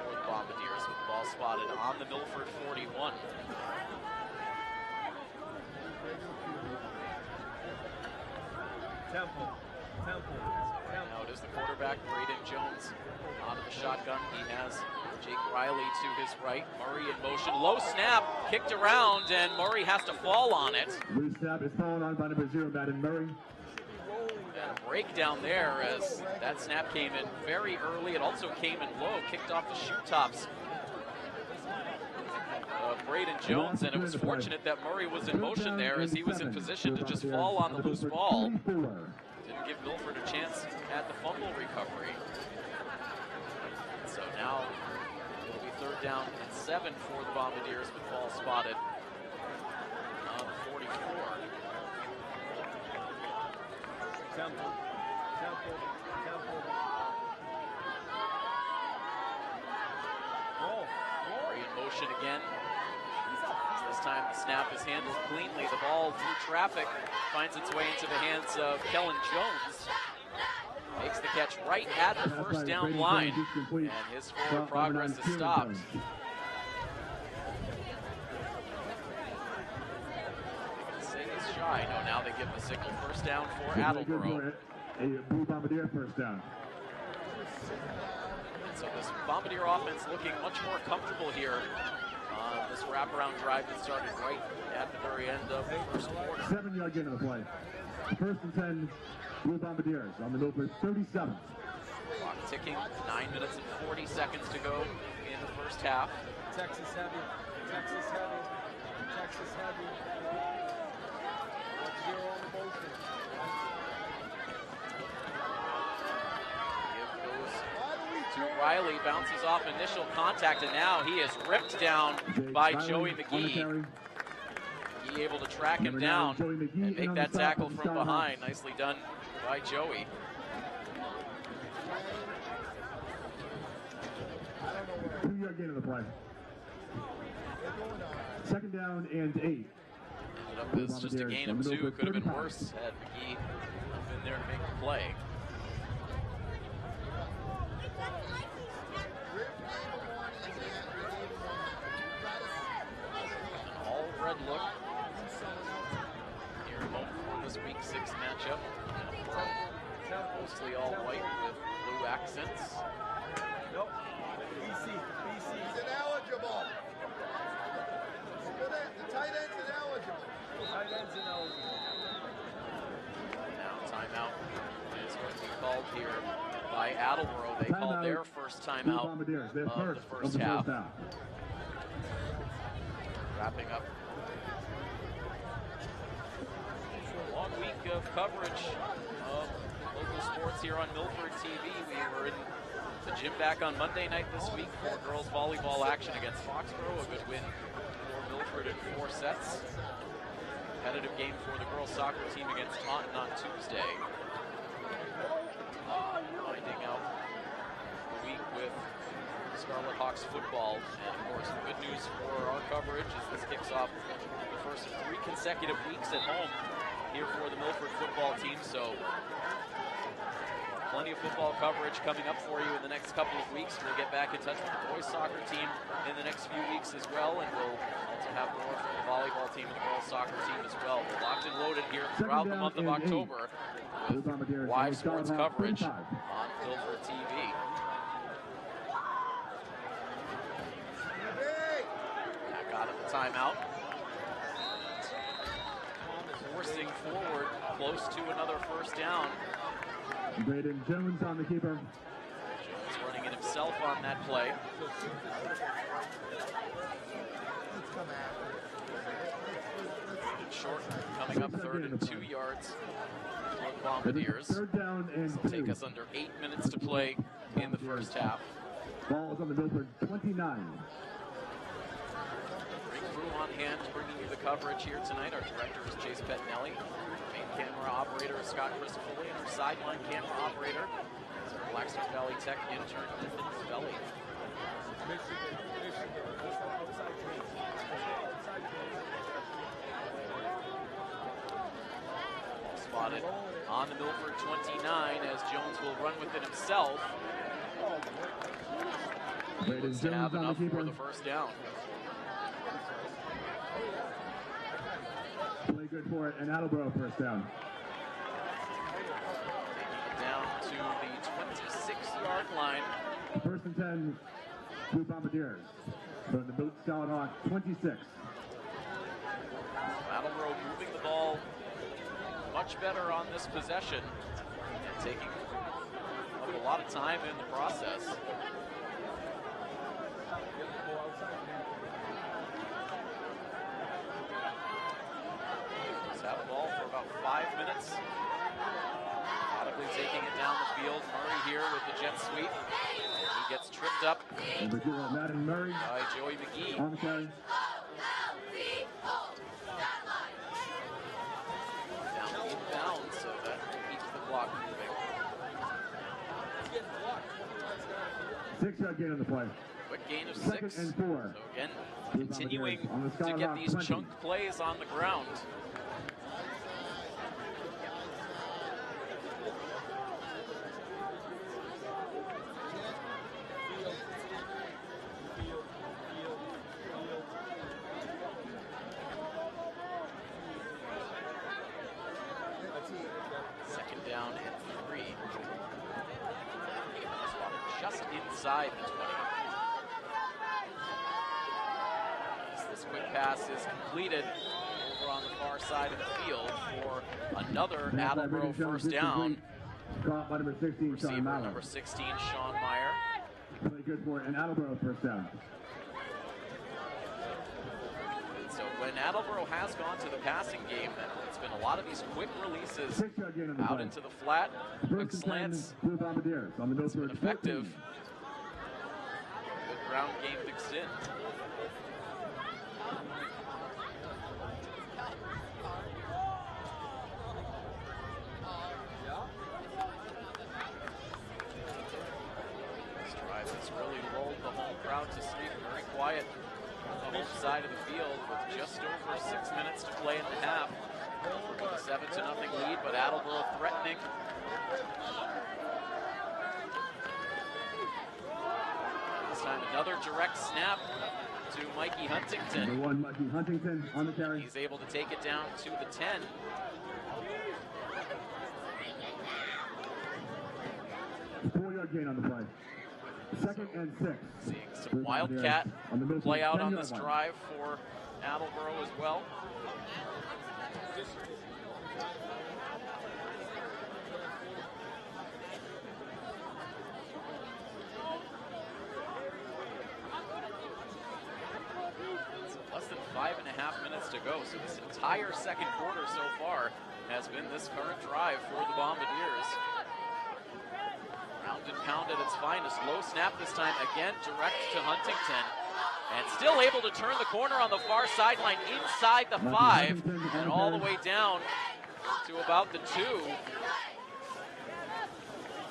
for the Bombardiers with the ball spotted on the Milford 41. Temple. Now it is the quarterback, Braden Jones, onto the shotgun. He has Jake Riley to his right. Murray in motion. Low snap, kicked around, and Murray has to fall on it. Loose snap is fallen on by number 0, Madden Murray. And a break down there as that snap came in very early. It also came in low, kicked off the shoe tops of Braden Jones, and it was fortunate that Murray was in motion there as he was in position to just fall on the loose ball. Didn't give Milford a chance at the fumble recovery. So now it'll be 3rd down and 7 for the Bombardiers with ball spotted on the 44. Temple. Murray in motion again. This time the snap is handled cleanly. The ball through traffic finds its way into the hands of Kellen Jones. Makes the catch right at the 1st down line, and his forward progress is stopped. Say he's shy. No, now they give the signal. 1st down for Attleboro. A Blue Bombardier 1st down. And so this Bombardier offense looking much more comfortable here. This wraparound drive that started right at the very end of the 1st quarter. 7-yard gain of the play. 1st and 10, Blue Bombardiers on the Milford 37. Clock ticking, 9 minutes and 40 seconds to go in the 1st half. Texas heavy. 0 on the motion. To Riley, bounces off initial contact, and now he is ripped down by Joey McGee. He able to track him down and make that tackle from behind. Nicely done by Joey. Two-yard gain of the play. 2nd down and 8. Ended up as just a gain of 2. Could have been worse had McGee been there to make the play. Red look here home for this week 6 matchup. Mostly all white with blue accents. Nope. BC. He's ineligible. The tight end's ineligible. Now timeout is going to be called here by Attleboro. They called their first timeout of the 1st half. Wrapping up a long week of coverage of local sports here on Milford TV. We were in the gym back on Monday night this week for girls volleyball action against Foxborough. A good win for Milford in 4 sets. Competitive game for the girls soccer team against Taunton on Tuesday. Finding out the week with Scarlet Hawks football, and of course the good news for our coverage is this kicks off the first of 3 consecutive weeks at home here for the Milford football team. So plenty of football coverage coming up for you in the next couple of weeks. We'll get back in touch with the boys soccer team in the next few weeks as well, and we'll also have more from the volleyball team and the girls soccer team as well. We're locked and loaded here throughout the month of October with live sports coverage on Milford TV. Got at the timeout. Forcing forward, close to another 1st down. Braden Jones on the keeper. Jones running it himself on that play. Short, coming up 3rd and 2 yards for the Bombardiers. 3rd down and This will take us under 8 minutes to play in the 1st half. Ball is on the Milford 29. Crew on hand bringing you the coverage here tonight. Our director is Chase Pettinelli. Main camera operator is Scott Christopher, and our sideline camera operator is our Blackstone Valley Tech intern, Ethan Belly. Spotted on the Milford 29 as Jones will run with it himself. He looks to have enough for the first down. Play good for it, and Attleboro first down. Taking it down to the 26-yard line. First and 10, Blue Bombardiers. From the Boot Scarlet Hawk, 26. Attleboro moving the ball much better on this possession and taking up a lot of time in the process. Just have the ball for about 5 minutes. Audibly taking it down the field. Murray here with the jet sweep. He gets tripped up Madden Murray by Joey McGee. on the carry. Down inbound, so that keeps the clock moving. 6-yard gain on the play. Quick gain of 6. Second and 4. So again, continuing to get these chunk plays on the ground. Second down and 3. Just inside the 20. As this quick pass is completed over on the far side of the field for another Attleboro first down. Caught by number 16, Sean Receiver Mallon. number 16, Sean Meyer. Play good for it, and Attleboro first down. So when Attleboro has gone to the passing game, it's been a lot of these quick releases 6-yard gain on the out play. into the flat, quick First and 10, slants. Blue Bombardiers on the Milford Effective. 14. Good ground game mixed in. This drive has really rolled the home crowd to sleep. Very quiet on the home side of the field with just over 6 minutes to play in the half. With a 7-0 lead, but Attleboro threatening. This time another direct snap to Mikey Huntington. Number 1, Mikey Huntington on the carry. He's able to take it down to the 10. Four-yard gain on the play. Second and 6. Seeing some wildcat play out on this drive for Attleboro as well. Less than 5.5 minutes to go, so this entire second quarter so far has been this current drive for the Bombardiers. Round and pound at its finest. Low snap this time, again direct to Huntington. And still able to turn the corner on the far sideline inside the 5 and all the way down to about the 2.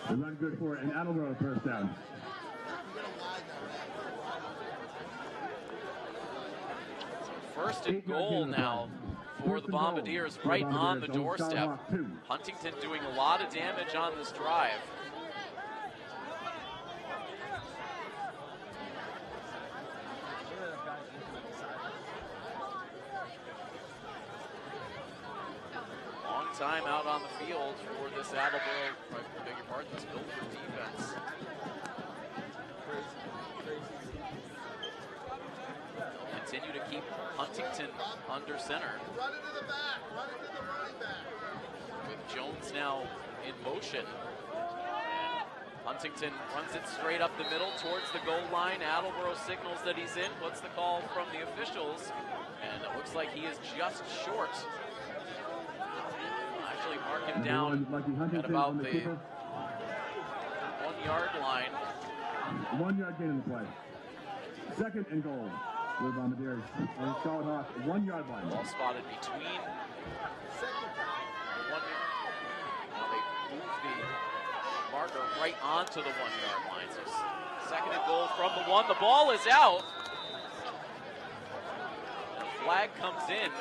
The run good for it, and Attleboro first down. First and goal now for the Bombardiers, right on the doorstep. Huntington doing a lot of damage on this drive. Long time out on the field for this Attleboro, I beg your pardon, this Milford defense. Continue to keep Huntington under center. Run it to the back. Run it to the running back. With Jones now in motion. Huntington runs it straight up the middle towards the goal line. Attleboro signals that he's in. What's the call from the officials? And it looks like he is just short. Actually mark him down at about the 1 yard line. 1 yard gain in the play. Second and goal. Blue Bombardiers on the Scarlet Hawk, 1 yard line. Ball spotted between the 1 yard. Now they move the marker right onto the 1 yard line. So second and goal from the 1. The ball is out. The flag comes in.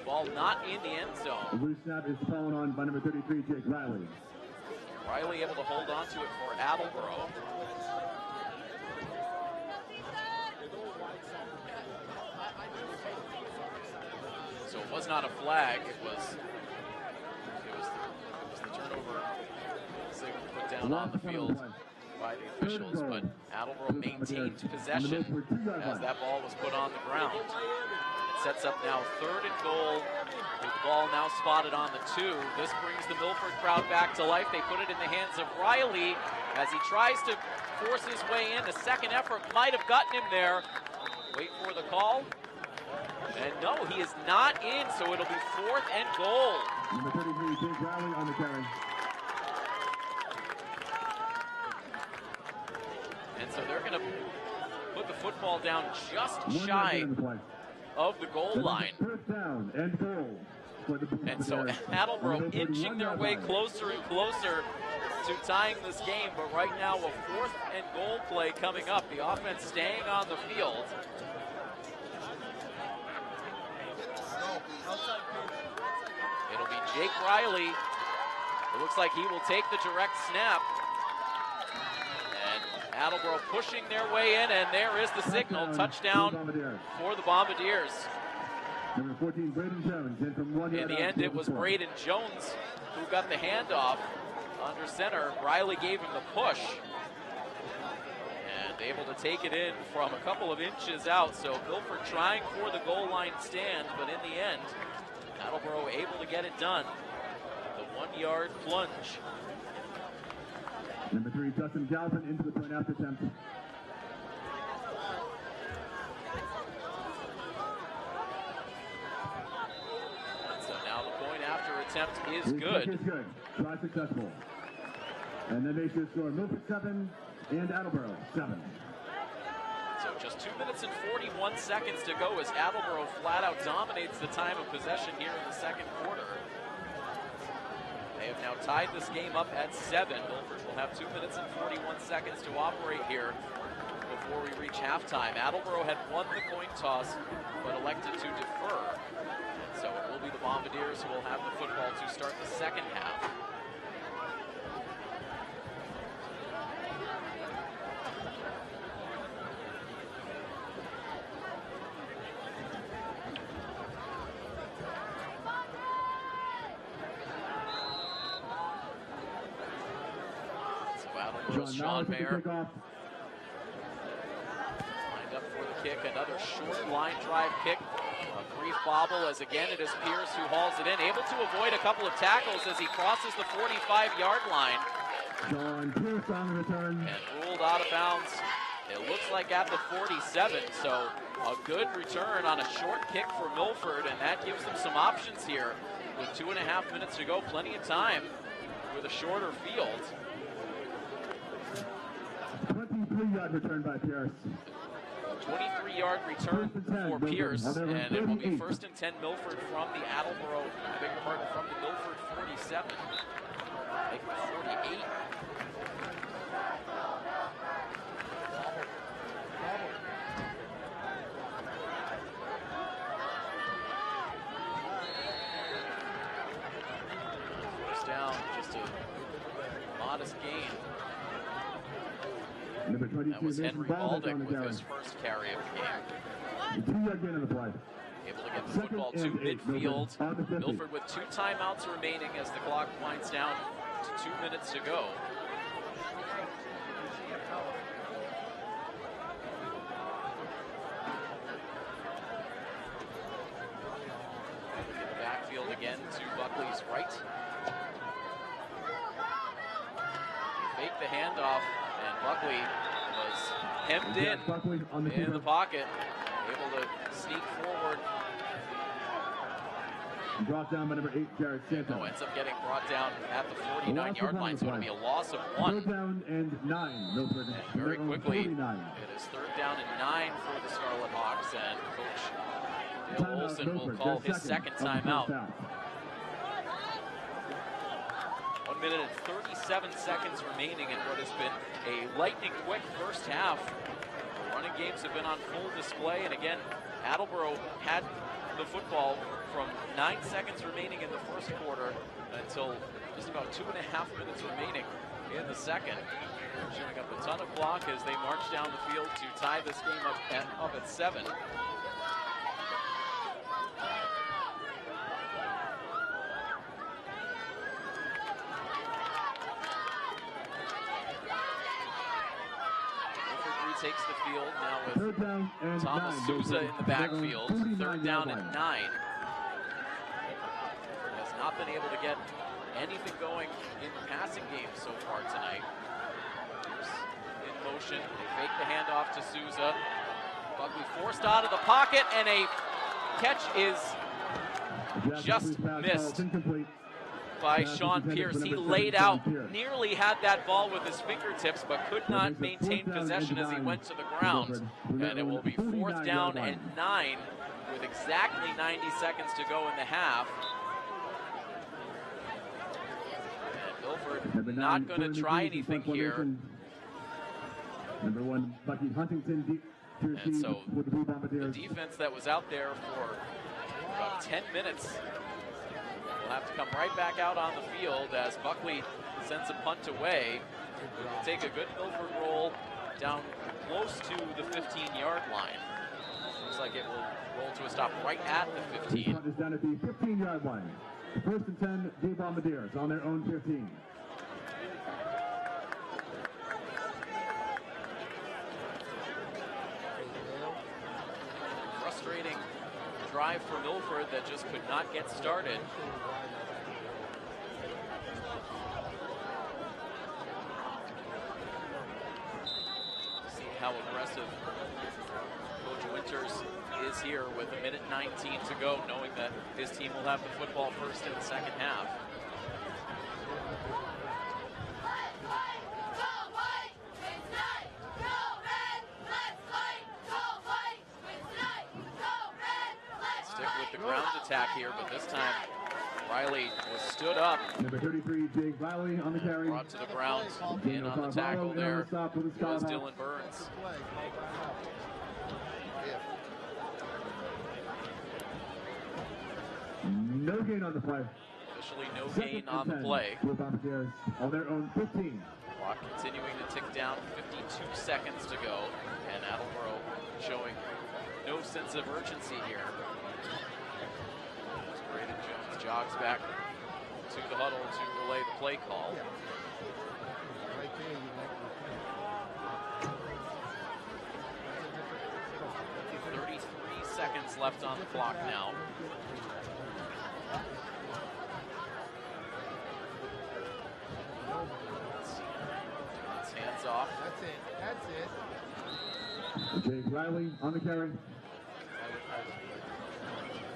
Ball not in the end zone. The loose snap is fallen on by number 33, Jake Riley. Riley able to hold on to it for Attleboro. So it was not a flag. It was the turnover signal put down on the field by the officials, but Attleboro maintained possession as that ball was put on the ground. It sets up now 3rd and goal, with the ball now spotted on the 2. This brings the Milford crowd back to life. They put it in the hands of Riley as he tries to force his way in. The second effort might have gotten him there. Wait for the call. And no, he is not in, so it'll be 4th and goal. Number 33, Jake Riley on the carry. And so they're going to put the football down just shy of the goal line. First down and goal. And so Attleboro inching their way closer and closer to tying this game, but right now a 4th and goal play coming up. The offense staying on the field. It'll be Jake Riley. It looks like he will take the direct snap. And Attleboro pushing their way in, and there is the signal. Touchdown for the Bombardiers. Number 14, Braden Jones, in from 1 yard. In the end, it was Braden Jones who got the handoff under center. Riley gave him the push. And able to take it in from a couple of inches out. So Milford trying for the goal line stand, but in the end, Attleboro able to get it done. The 1-yard plunge. Number 3, Justin Galvin into the point after attempt. So now the point after attempt is good. Is good. Try successful. And then they should score Milford 7 and Attleboro 7. So just 2 minutes and 41 seconds to go as Attleboro flat out dominates the time of possession here in the second quarter. They have now tied this game up at 7. Milford will have 2 minutes and 41 seconds to operate here before we reach halftime. Attleboro had won the coin toss, but elected to defer. And so it will be the Bombardiers who will have the football to start the second half. Sean Mayer lined up for the kick. Another short line drive kick. A brief bobble as again it is Pierce who hauls it in. Able to avoid a couple of tackles as he crosses the 45-yard line. Sean Pierce on the return. And ruled out of bounds. It looks like at the 47. So a good return on a short kick for Milford, and that gives them some options here with 2.5 minutes to go. Plenty of time with a shorter field. 23-yard return by Pierce. 23-yard return for Pierce, and it will be 1st and 10 Milford from the Attleboro, I beg your pardon, from the Milford 47. Make it 48. First down, just a modest gain. Number 22, that was Henry Baldick with carry. his first carry of the game. The 2-yard gain on the play. Able to get the football to midfield. Milford with 2 timeouts remaining as the clock winds down to 2 minutes to go. In the backfield again to Buckley's right. Fake the handoff. And Buckley was hemmed in the pocket, able to sneak forward. Brought down by number 8, Jared Santos. Ends up getting brought down at the 49-yard line, so it'll be a loss of 1. 3rd down and 9, Milford. And very quickly, it is 3rd down and 9 for the Scarlet Hawks, and Coach Dale Olson will call his second timeout. 1 minute and 37 seconds remaining in what has been a lightning-quick first half. The running games have been on full display, and again, Attleboro had the football from 9 seconds remaining in the first quarter until just about 2.5 minutes remaining in the second. Chewing up a ton of clock as they march down the field to tie this game up at 7. takes the field now with Third down and Thomas 9. Souza in the backfield. 49 Third down and line. 9. Has not been able to get anything going in the passing game so far tonight. In motion, they fake the handoff to Souza. Buckley forced out of the pocket, and a catch is just missed by Sean Pierce. He laid out, nearly had that ball with his fingertips, but could not maintain possession as he went to the ground. And it will be 4th down and 9 with exactly 90 seconds to go in the half. And Milford not going to try anything here. Number 1, Bucky Huntington. And so the defense that was out there for about 10 minutes will have to come right back out on the field as Buckley sends a punt away. It'll take a good Milford roll down close to the 15-yard line. Looks like it will roll to a stop right at the 15. Punt is down at the 15-yard line. 1st and 10, the Bombardiers on their own 15. Frustrating drive for Milford that just could not get started. See how aggressive Coach Winters is here with 1:19 to go, knowing that his team will have the football first in the second half. Ground attack here, but this time Riley was stood up. Number 33, Jake Riley on the carry. Brought to the ground. In on the tackle there was Dylan Burns. No gain on the play. Officially no gain on the play. On their own 15. Clock continuing to tick down, 52 seconds to go, and Attleboro showing no sense of urgency here. Jones jogs back to the huddle to relay the play call. 33 seconds left on the clock now. It's hands off. That's it. Jake Riley on the carry.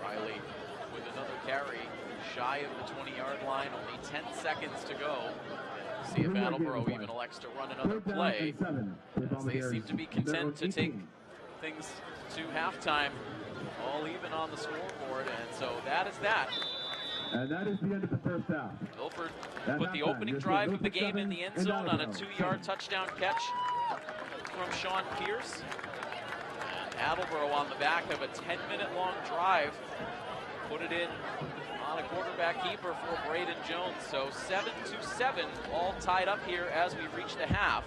Riley with another carry, shy of the 20-yard line, only 10 seconds to go. See if Attleboro even elects to run another play. As they seem to be content to take things to halftime, all even on the scoreboard, and so that is that. And that is the end of the first half. Milford put the opening drive of the game in the end zone on a 2-yard touchdown catch from Sean Pierce. Attleboro on the back of a 10-minute long drive put it in on a quarterback keeper for Braden Jones. So 7-7, all tied up here as we reach the half.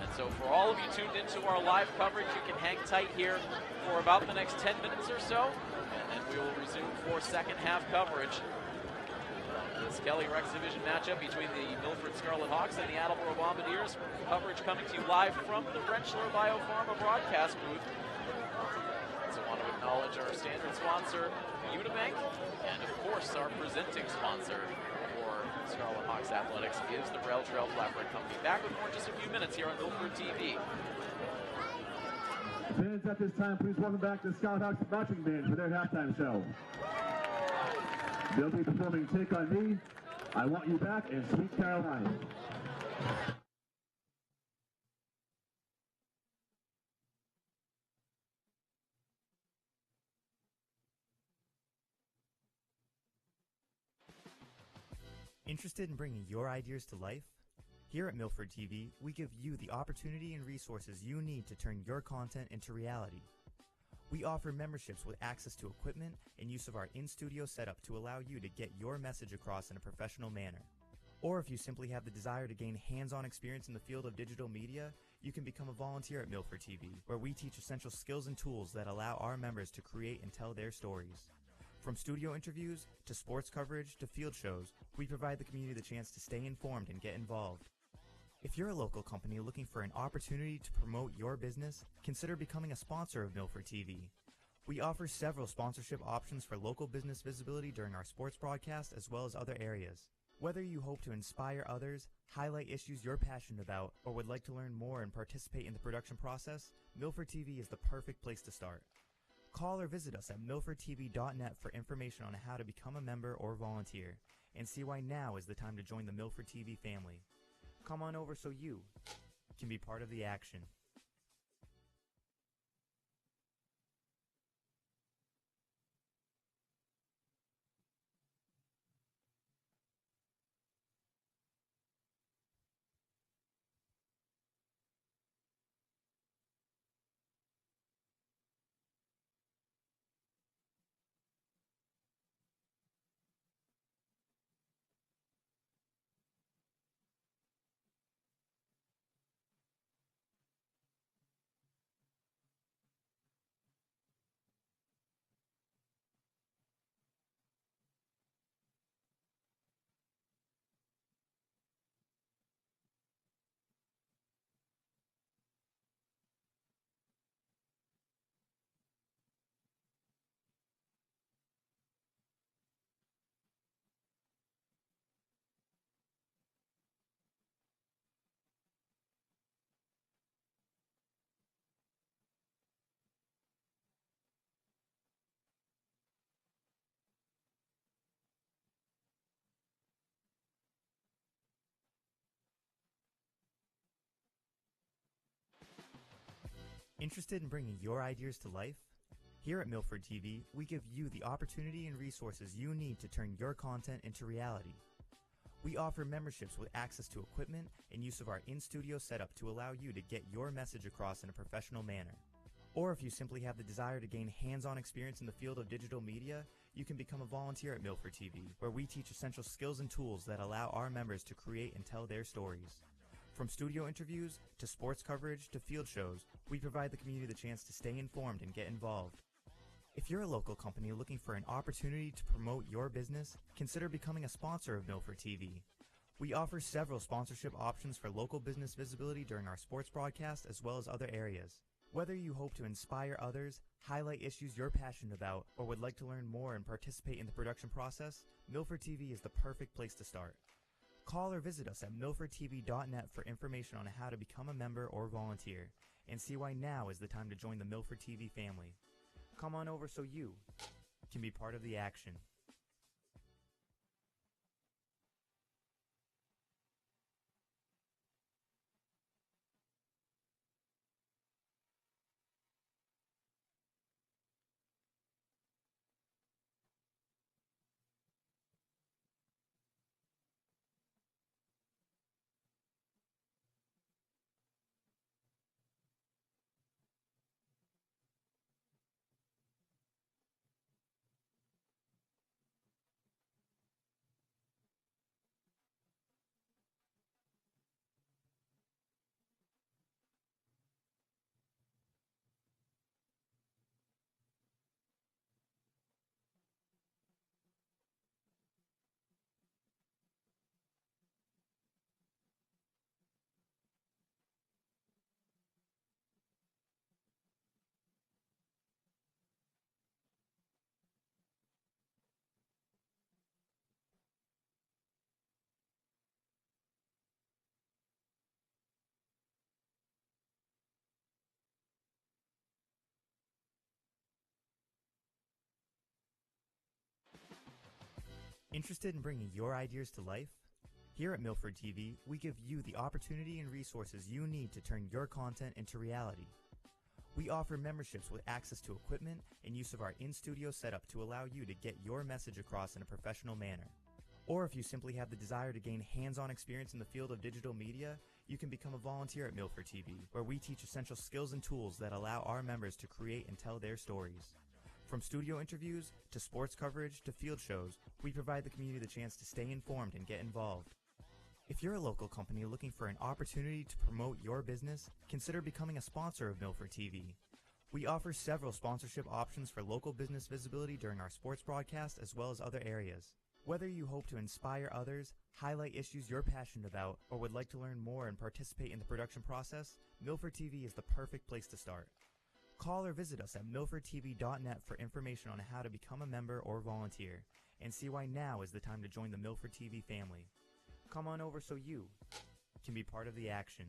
And so for all of you tuned into our live coverage, you can hang tight here for about the next 10 minutes or so, and then we will resume for second half coverage. This Kelly Rex Division matchup between the Milford Scarlet Hawks and the Attleboro Bombardiers. Coverage coming to you live from the Rentschler Biopharma broadcast booth. So I want to acknowledge our standard sponsor, Unibank, and of course our presenting sponsor for Scarlet Hawks Athletics is the Rentschler Flatbread Company. Back with more in just a few minutes here on Milford TV. Fans at this time, please welcome back the Scarlet Hawks marching band for their halftime show. They'll be performing Take On Me, I Want You Back, and Sweet Carolina. Interested in bringing your ideas to life? Here at Milford TV, we give you the opportunity and resources you need to turn your content into reality. We offer memberships with access to equipment and use of our in-studio setup to allow you to get your message across in a professional manner. Or if you simply have the desire to gain hands-on experience in the field of digital media, you can become a volunteer at Milford TV, where we teach essential skills and tools that allow our members to create and tell their stories. From studio interviews, to sports coverage, to field shows, we provide the community the chance to stay informed and get involved. If you're a local company looking for an opportunity to promote your business, consider becoming a sponsor of Milford TV. We offer several sponsorship options for local business visibility during our sports broadcast as well as other areas. Whether you hope to inspire others, highlight issues you're passionate about, or would like to learn more and participate in the production process, Milford TV is the perfect place to start. Call or visit us at milfordtv.net for information on how to become a member or volunteer, and see why now is the time to join the Milford TV family. Come on over so you can be part of the action. Interested in bringing your ideas to life? Here at Milford TV, we give you the opportunity and resources you need to turn your content into reality. We offer memberships with access to equipment and use of our in-studio setup to allow you to get your message across in a professional manner. Or if you simply have the desire to gain hands-on experience in the field of digital media, you can become a volunteer at Milford TV, where we teach essential skills and tools that allow our members to create and tell their stories. From studio interviews, to sports coverage, to field shows, we provide the community the chance to stay informed and get involved. If you're a local company looking for an opportunity to promote your business, consider becoming a sponsor of Milford TV. We offer several sponsorship options for local business visibility during our sports broadcast as well as other areas. Whether you hope to inspire others, highlight issues you're passionate about, or would like to learn more and participate in the production process, Milford TV is the perfect place to start. Call or visit us at milfordtv.net for information on how to become a member or volunteer, and see why now is the time to join the Milford TV family. Come on over so you can be part of the action. Interested in bringing your ideas to life? Here at Milford TV, we give you the opportunity and resources you need to turn your content into reality. We offer memberships with access to equipment and use of our in-studio setup to allow you to get your message across in a professional manner. Or if you simply have the desire to gain hands-on experience in the field of digital media, you can become a volunteer at Milford TV, where we teach essential skills and tools that allow our members to create and tell their stories. From studio interviews, to sports coverage, to field shows, we provide the community the chance to stay informed and get involved. If you're a local company looking for an opportunity to promote your business, consider becoming a sponsor of Milford TV. We offer several sponsorship options for local business visibility during our sports broadcast as well as other areas. Whether you hope to inspire others, highlight issues you're passionate about, or would like to learn more and participate in the production process, Milford TV is the perfect place to start. Call or visit us at milfordtv.net for information on how to become a member or volunteer, and see why now is the time to join the Milford TV family. Come on over so you can be part of the action.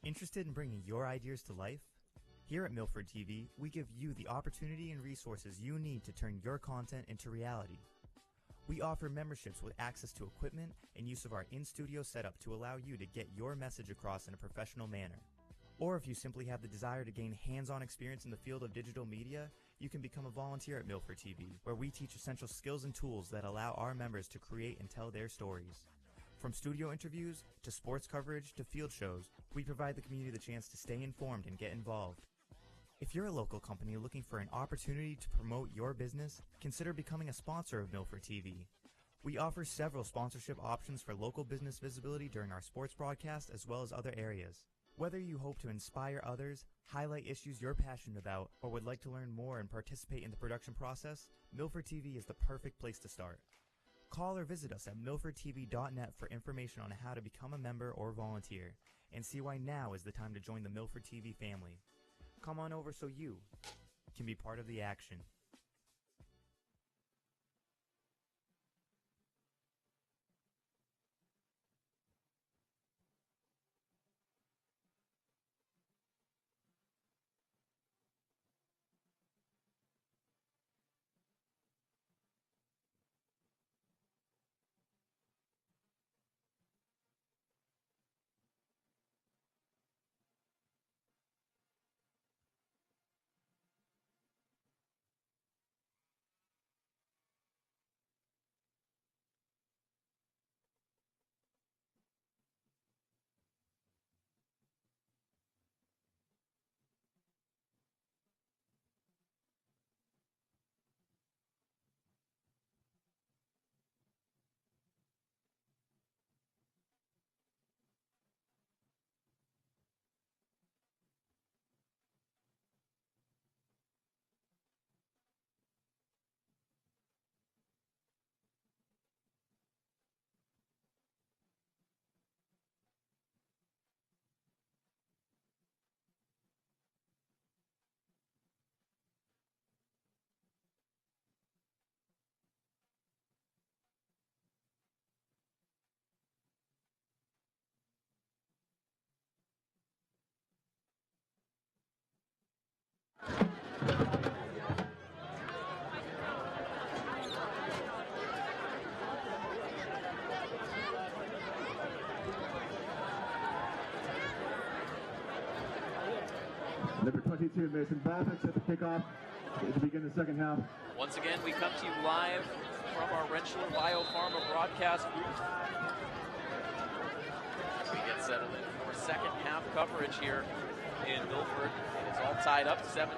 Interested in bringing your ideas to life? Here at Milford TV, we give you the opportunity and resources you need to turn your content into reality. We offer memberships with access to equipment and use of our in-studio setup to allow you to get your message across in a professional manner. Or if you simply have the desire to gain hands-on experience in the field of digital media, you can become a volunteer at Milford TV, where we teach essential skills and tools that allow our members to create and tell their stories. From studio interviews, to sports coverage, to field shows, we provide the community the chance to stay informed and get involved. If you're a local company looking for an opportunity to promote your business, consider becoming a sponsor of Milford TV. We offer several sponsorship options for local business visibility during our sports broadcast as well as other areas. Whether you hope to inspire others, highlight issues you're passionate about, or would like to learn more and participate in the production process, Milford TV is the perfect place to start. Call or visit us at milfordtv.net for information on how to become a member or volunteer, and see why now is the time to join the Milford TV family. Come on over so you can be part of the action. Number 22, Mason Baltic, set the kickoff to begin the second half. Once again, we come to you live from our Rentschler Biopharma broadcast booth. As we get settled in for second half coverage here in Milford. It's all tied up 7-7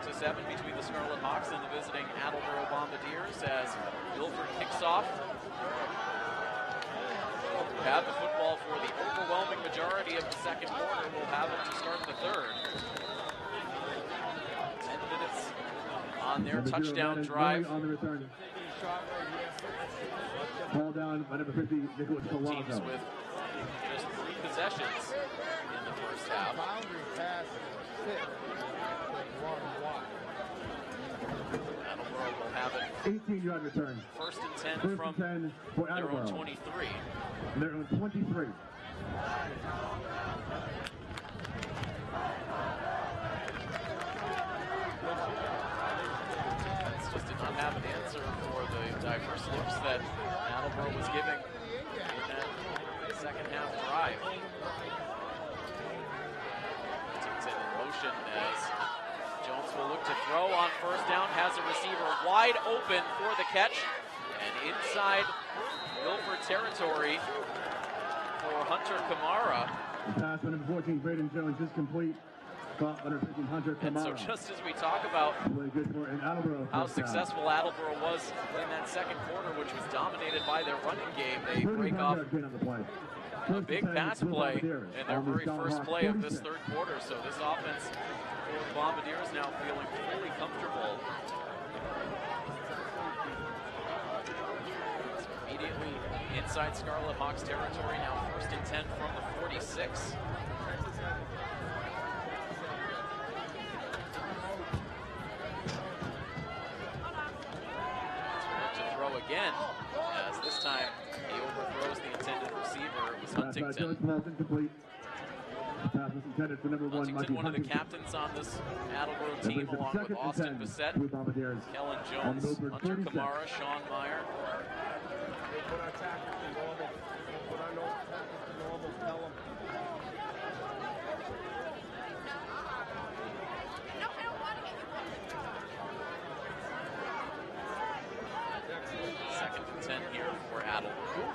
between the Scarlet Hawks and the visiting Attleboro Bombardiers as Milford kicks off. We'll have the football for the overwhelming majority of the second quarter. We'll have it to start the third. 10 minutes on their touchdown drive. On the return. Ball down by number 50, Nicholas Teams Colazo. with just 3 possessions in the first half. Boundary pass is 6. Long walk. Attleboro will have it 18-yard return. first and 10 First from and 10 for their Attleboro. own 23. Their own 23. It's just did not have an answer for the diverse looks that Attleboro was giving in that second half drive. Huntington in motion as Jones will look to throw on first down, has a receiver wide open for the catch, and inside Milford territory for Hunter Kamara. The pass by number 14, Braden Jones, is complete. Caught under 15, Hunter And so Kamara. just as we talk about Really good for an Attleboro how first down. successful Attleboro was in that second quarter, which was dominated by their running game, they break off 35-yard gain on the play. a big pass play in their very first play of this third quarter. So this offense for the Bombardiers now feeling fully comfortable. So immediately inside Scarlet Hawks territory, now first and 10 from the 46. Again, as this time he overthrows the intended receiver. It was Huntington. Pass was intended for number 1, Huntington, one of the Huntington. captains on this Attleboro team, along with Austin Bissett, Kellen Jones, Hunter Kamara, Sean Meyer. They put our tactics to normal. Put our tactics to normal. Tell them. Second and 10 here for Attleboro.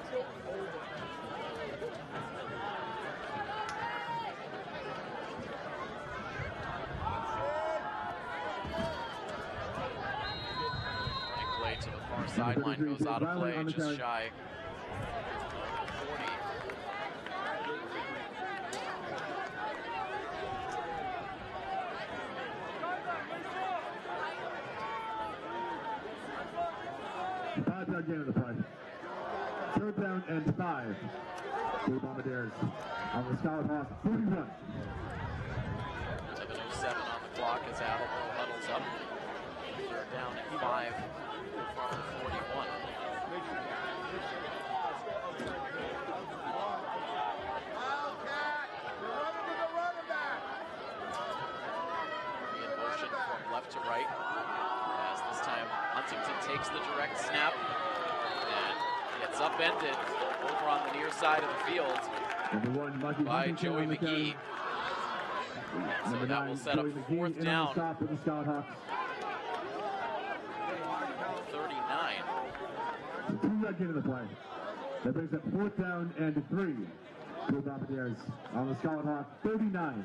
Big play to the far sideline, goes out of play, just shy of 40. Five-yard gain of the play. Third down and 5 for the Bombardiers on the Scarlet Hawks 41. 7:07 on the clock as Attleboro huddles up. They're down at 5 from the 41. Wildcat! You're running to the running back! In motion from left to right. As this time Huntington takes the direct snap and gets upended over on the near side of the field Number 1, Mikey by Huntington Joey on the carry. McGee. So Number that 9, will set up Joey McGee fourth in on the down, stop for the Scarlet Hawks. 39. 2-yard gain of the play. That brings up fourth down and 3 for the Bombardiers on the Scarlet Hawks 39.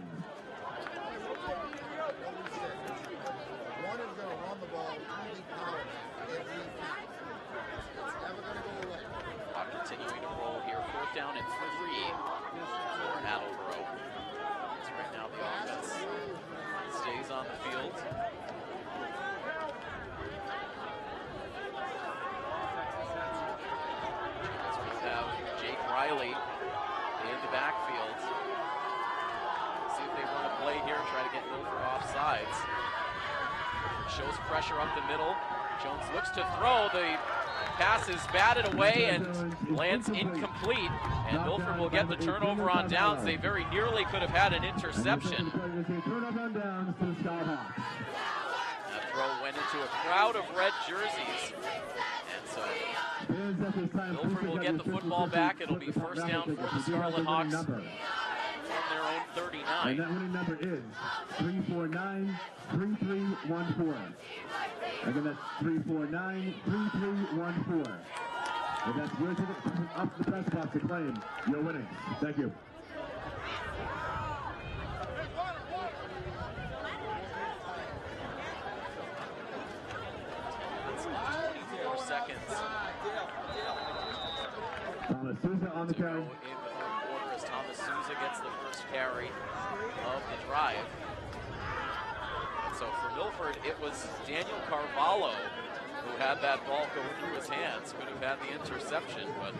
One is going to run the ball really power every time. It's never going to go away. Clock continuing to roll here. Fourth down and 3 for Attleboro. So right now the offense stays on the field. As we have Jake Riley in the backfield. See if they run a play here, try to get Milford off sides. Shows pressure up the middle. Jones looks to throw. The pass is batted away and lands incomplete. And Milford will get the turnover on downs. They very nearly could have had an interception. Turnover on downs to the Scarlet Hawks. That throw went into a crowd of red jerseys. And so Milford will get the football back. It'll be first down for the Scarlet Hawks from their own 39. And that winning number is 349-3314. Again, that's 349-3314. And that's your ticket up to the press box to claim your winnings. Thank you. That's 24 seconds Thomas Souza on the to go carry. in the third quarter as Thomas Souza gets the first carry of the drive. So for Milford, it was Daniel Carvalho who had had that ball go through his hands, could have had the interception, but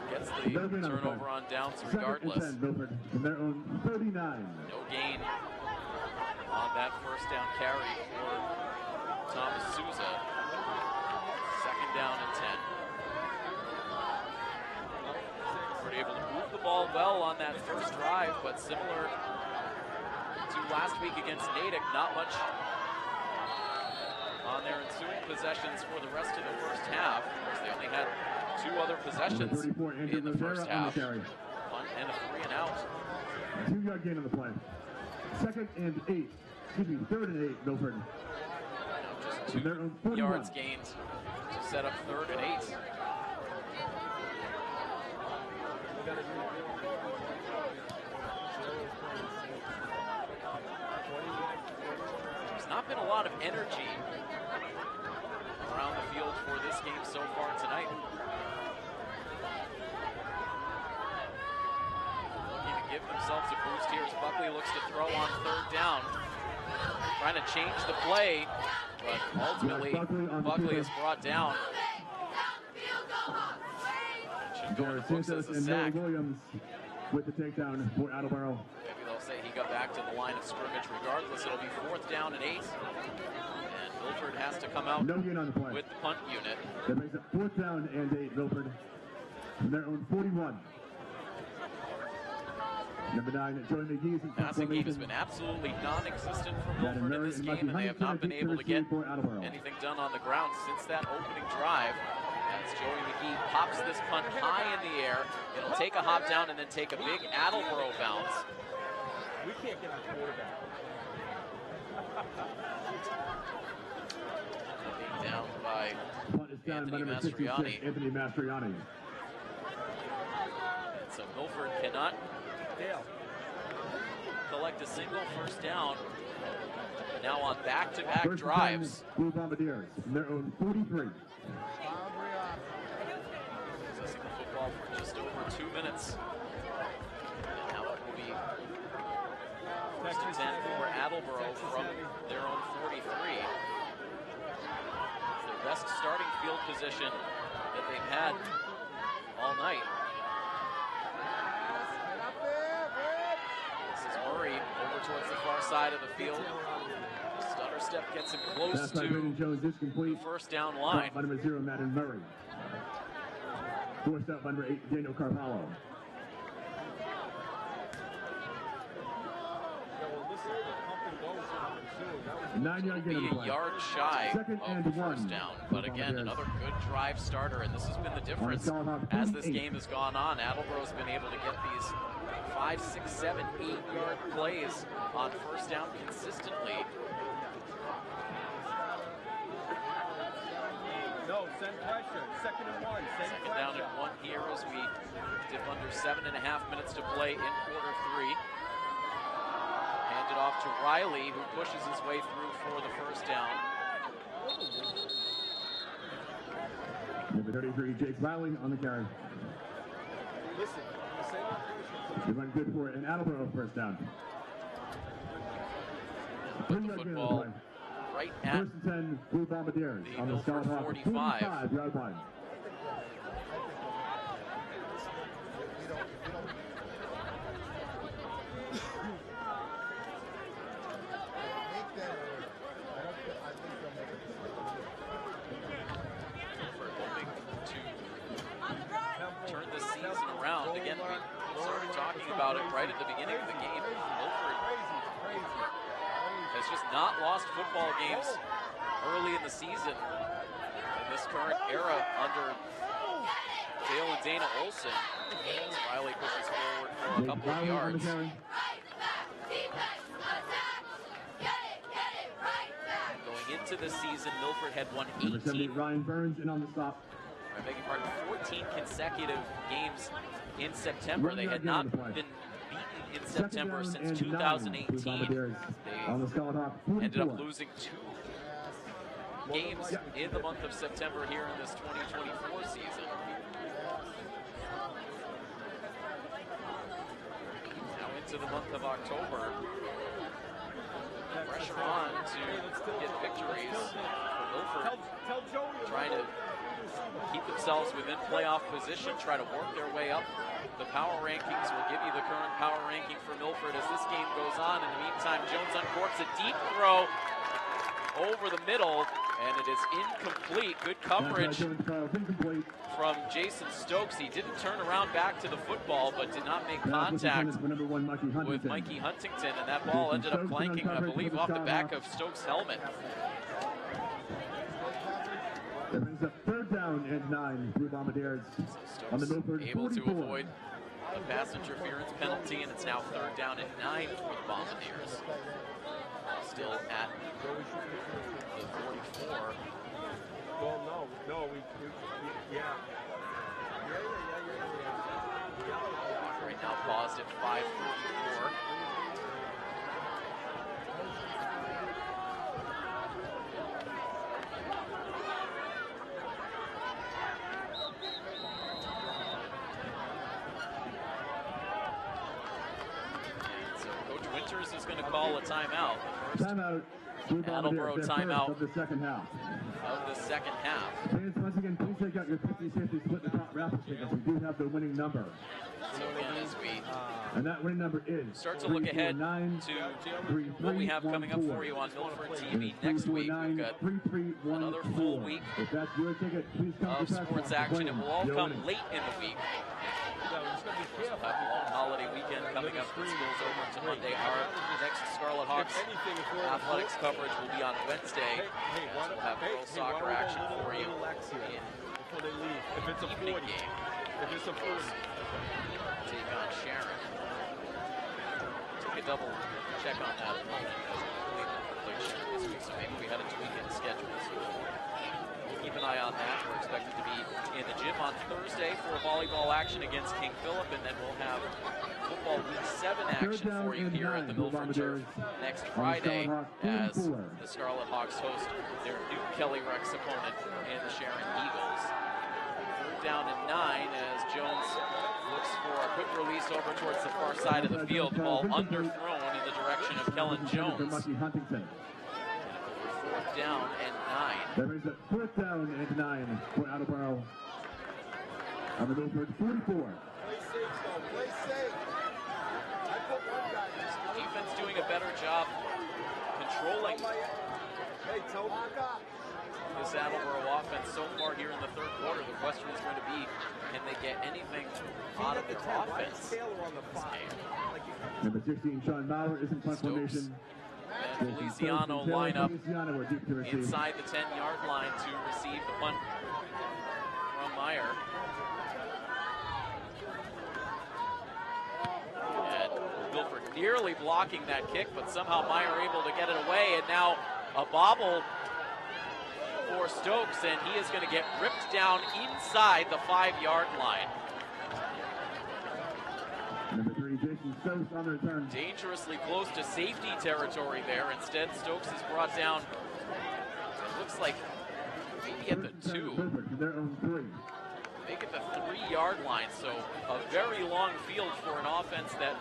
gets the turnover on downs regardless. Milford from their own 39. No gain on that first down carry for Thomas Souza. Second down and 10. We're able to move the ball well on that first drive, but similar to last week against Natick, not much on their ensuing possessions for the rest of the first half. Of course, they only had 2 other possessions in the first half. Punt and a 3 and out. 2-yard gain on the play. Second and 8. Excuse me, third and 8, Milford. Just 2 yards gained to set up third and 8. There's not been a lot of energy around the field for this game so far tonight. Looking to give themselves a boost here as Buckley looks to throw on third down. Trying to change the play, but ultimately Buckley is brought down. Should go in the books as a sack. Williams with the takedown for Attleboro. Maybe they'll say he got back to the line of scrimmage. Regardless, it'll be 4th down and 8. And Milford has to come out no gain on the play with the punt unit. That makes it 4th down and 8, Milford from their own 41. Number 9, Joey McGee's passing game has been absolutely non-existent for Milford in this game, and they have not been able to get anything done on the ground since that opening drive. As Joey McGee pops this punt high in the air, it'll take a hop down and then take a big Attleboro bounce. We can't get our quarterback. Being down by Anthony Mastriani. So Milford cannot collect a single first down. Now on back-to-back drives. Blue Bombardiers from their own 43. Possessing the football for just over 2 minutes. And now it will be first and 10 for Attleboro from their own 43. It's their best starting field position that they've had all night. Murray over towards the far side of the field. Stutter step gets him close to the first down line. By number 0, Madden Murray. Forced out by number 8, Daniel Carvalho. 9-yard gain. Be a yard shy of the first down, but again, another good drive starter, and this has been the difference as this game has gone on. Attleboro's been able to get these 5, 6, 7, 8-yard plays on first down consistently. No, send pressure. Second and 1. Second down and 1 here as we dip under 7.5 minutes to play in quarter 3. Handed off to Riley, who pushes his way through for the first down. Number 33, Jake Riley on the carry. Listen, he went good for an Attleboro first down. Put the football right at first and 10, Blue Bombardiers the on the Milford 45. 45-yard line. Turn this season around. Again, we started talking about it right at the beginning of the game. Milford has just not lost football games early in the season in this current era under Dale and Dana Olson. As Riley pushes forward for a couple of yards. Going into this season, Milford had won 18. Ryan Burns in on the stop. I beg your pardon, 14 consecutive games in September. They had not been beaten in September since 2018. They ended up losing 2 games in the month of September here in this 2024 season. Now into the month of October. Pressure on to get victories for Milford. trying to keep themselves within playoff position, try to work their way up the power rankings. We'll give you the current power ranking for Milford as this game goes on. In the meantime, Jones uncorks a deep throw over the middle, and it is incomplete. Good coverage from Jason Stokes. He didn't turn around back to the football, but did not make contact with Mikey Huntington, and that ball ended up clanking, I believe, off the back of Stokes' helmet. That brings up 3rd down and 9 for the Bombardiers. On the Milford able 44. to avoid a pass interference penalty, and it's now 3rd down and 9 for the Bombardiers. Still at the 44. Well, no, yeah. Right now paused at 5:44. So Coach Winters is going to call a timeout. Timeout. Attleboro timeout of the second half. Fans, once again, please take out your 50-50 split the top raffle tickets. We do have the winning number. So again, as we and that winning number is start to look ahead to what we have coming up for you on Milford TV next week. We've got another full week if that's your ticket, please come of sports action. It will all come late in the week. We'll have a long holiday weekend coming up. School's over to Monday. Our next Scarlet Hawks athletics coverage will be on Wednesday. We'll have girls soccer action for you in the evening game. Take on Sharon. Take a double check on that opponent. This week, so maybe we had a tweak in the schedule. So we'll keep an eye on that. We're expected to be in the gym on Thursday for volleyball action against King Philip, and then we'll have football week 7 action for you here at the Milford Turf next Friday as the Scarlet Hawks host their new Kelly Rex opponent in the Sharon Eagles. 3rd down and 9 as Jones looks for a quick release over towards the far side of the field. Ball underthrown in the direction of Kellen Jones. 4th down and 9. There is a 4th down and 9 for Attleboro. On the Milford 44. Play safe, though. Play safe. I put one guy in this. Defense doing a better job controlling this Attleboro offense so far here in the 3rd quarter. The question is going to be, can they get anything out of their offense in this game? Number 16, Sean Maurer is in punt formation. And Feliciano line up inside the 10-yard line to receive the punt from Meyer. And Milford nearly blocking that kick, but somehow Meyer able to get it away, and now a bobble for Stokes, and he is going to get ripped down inside the 5-yard line. Number 3, Jason Stokes on the return. Dangerously close to safety territory there. Instead, Stokes is brought down, it looks like maybe at the 2. Their own 3. Make it the 3-yard line, so a very long field for an offense that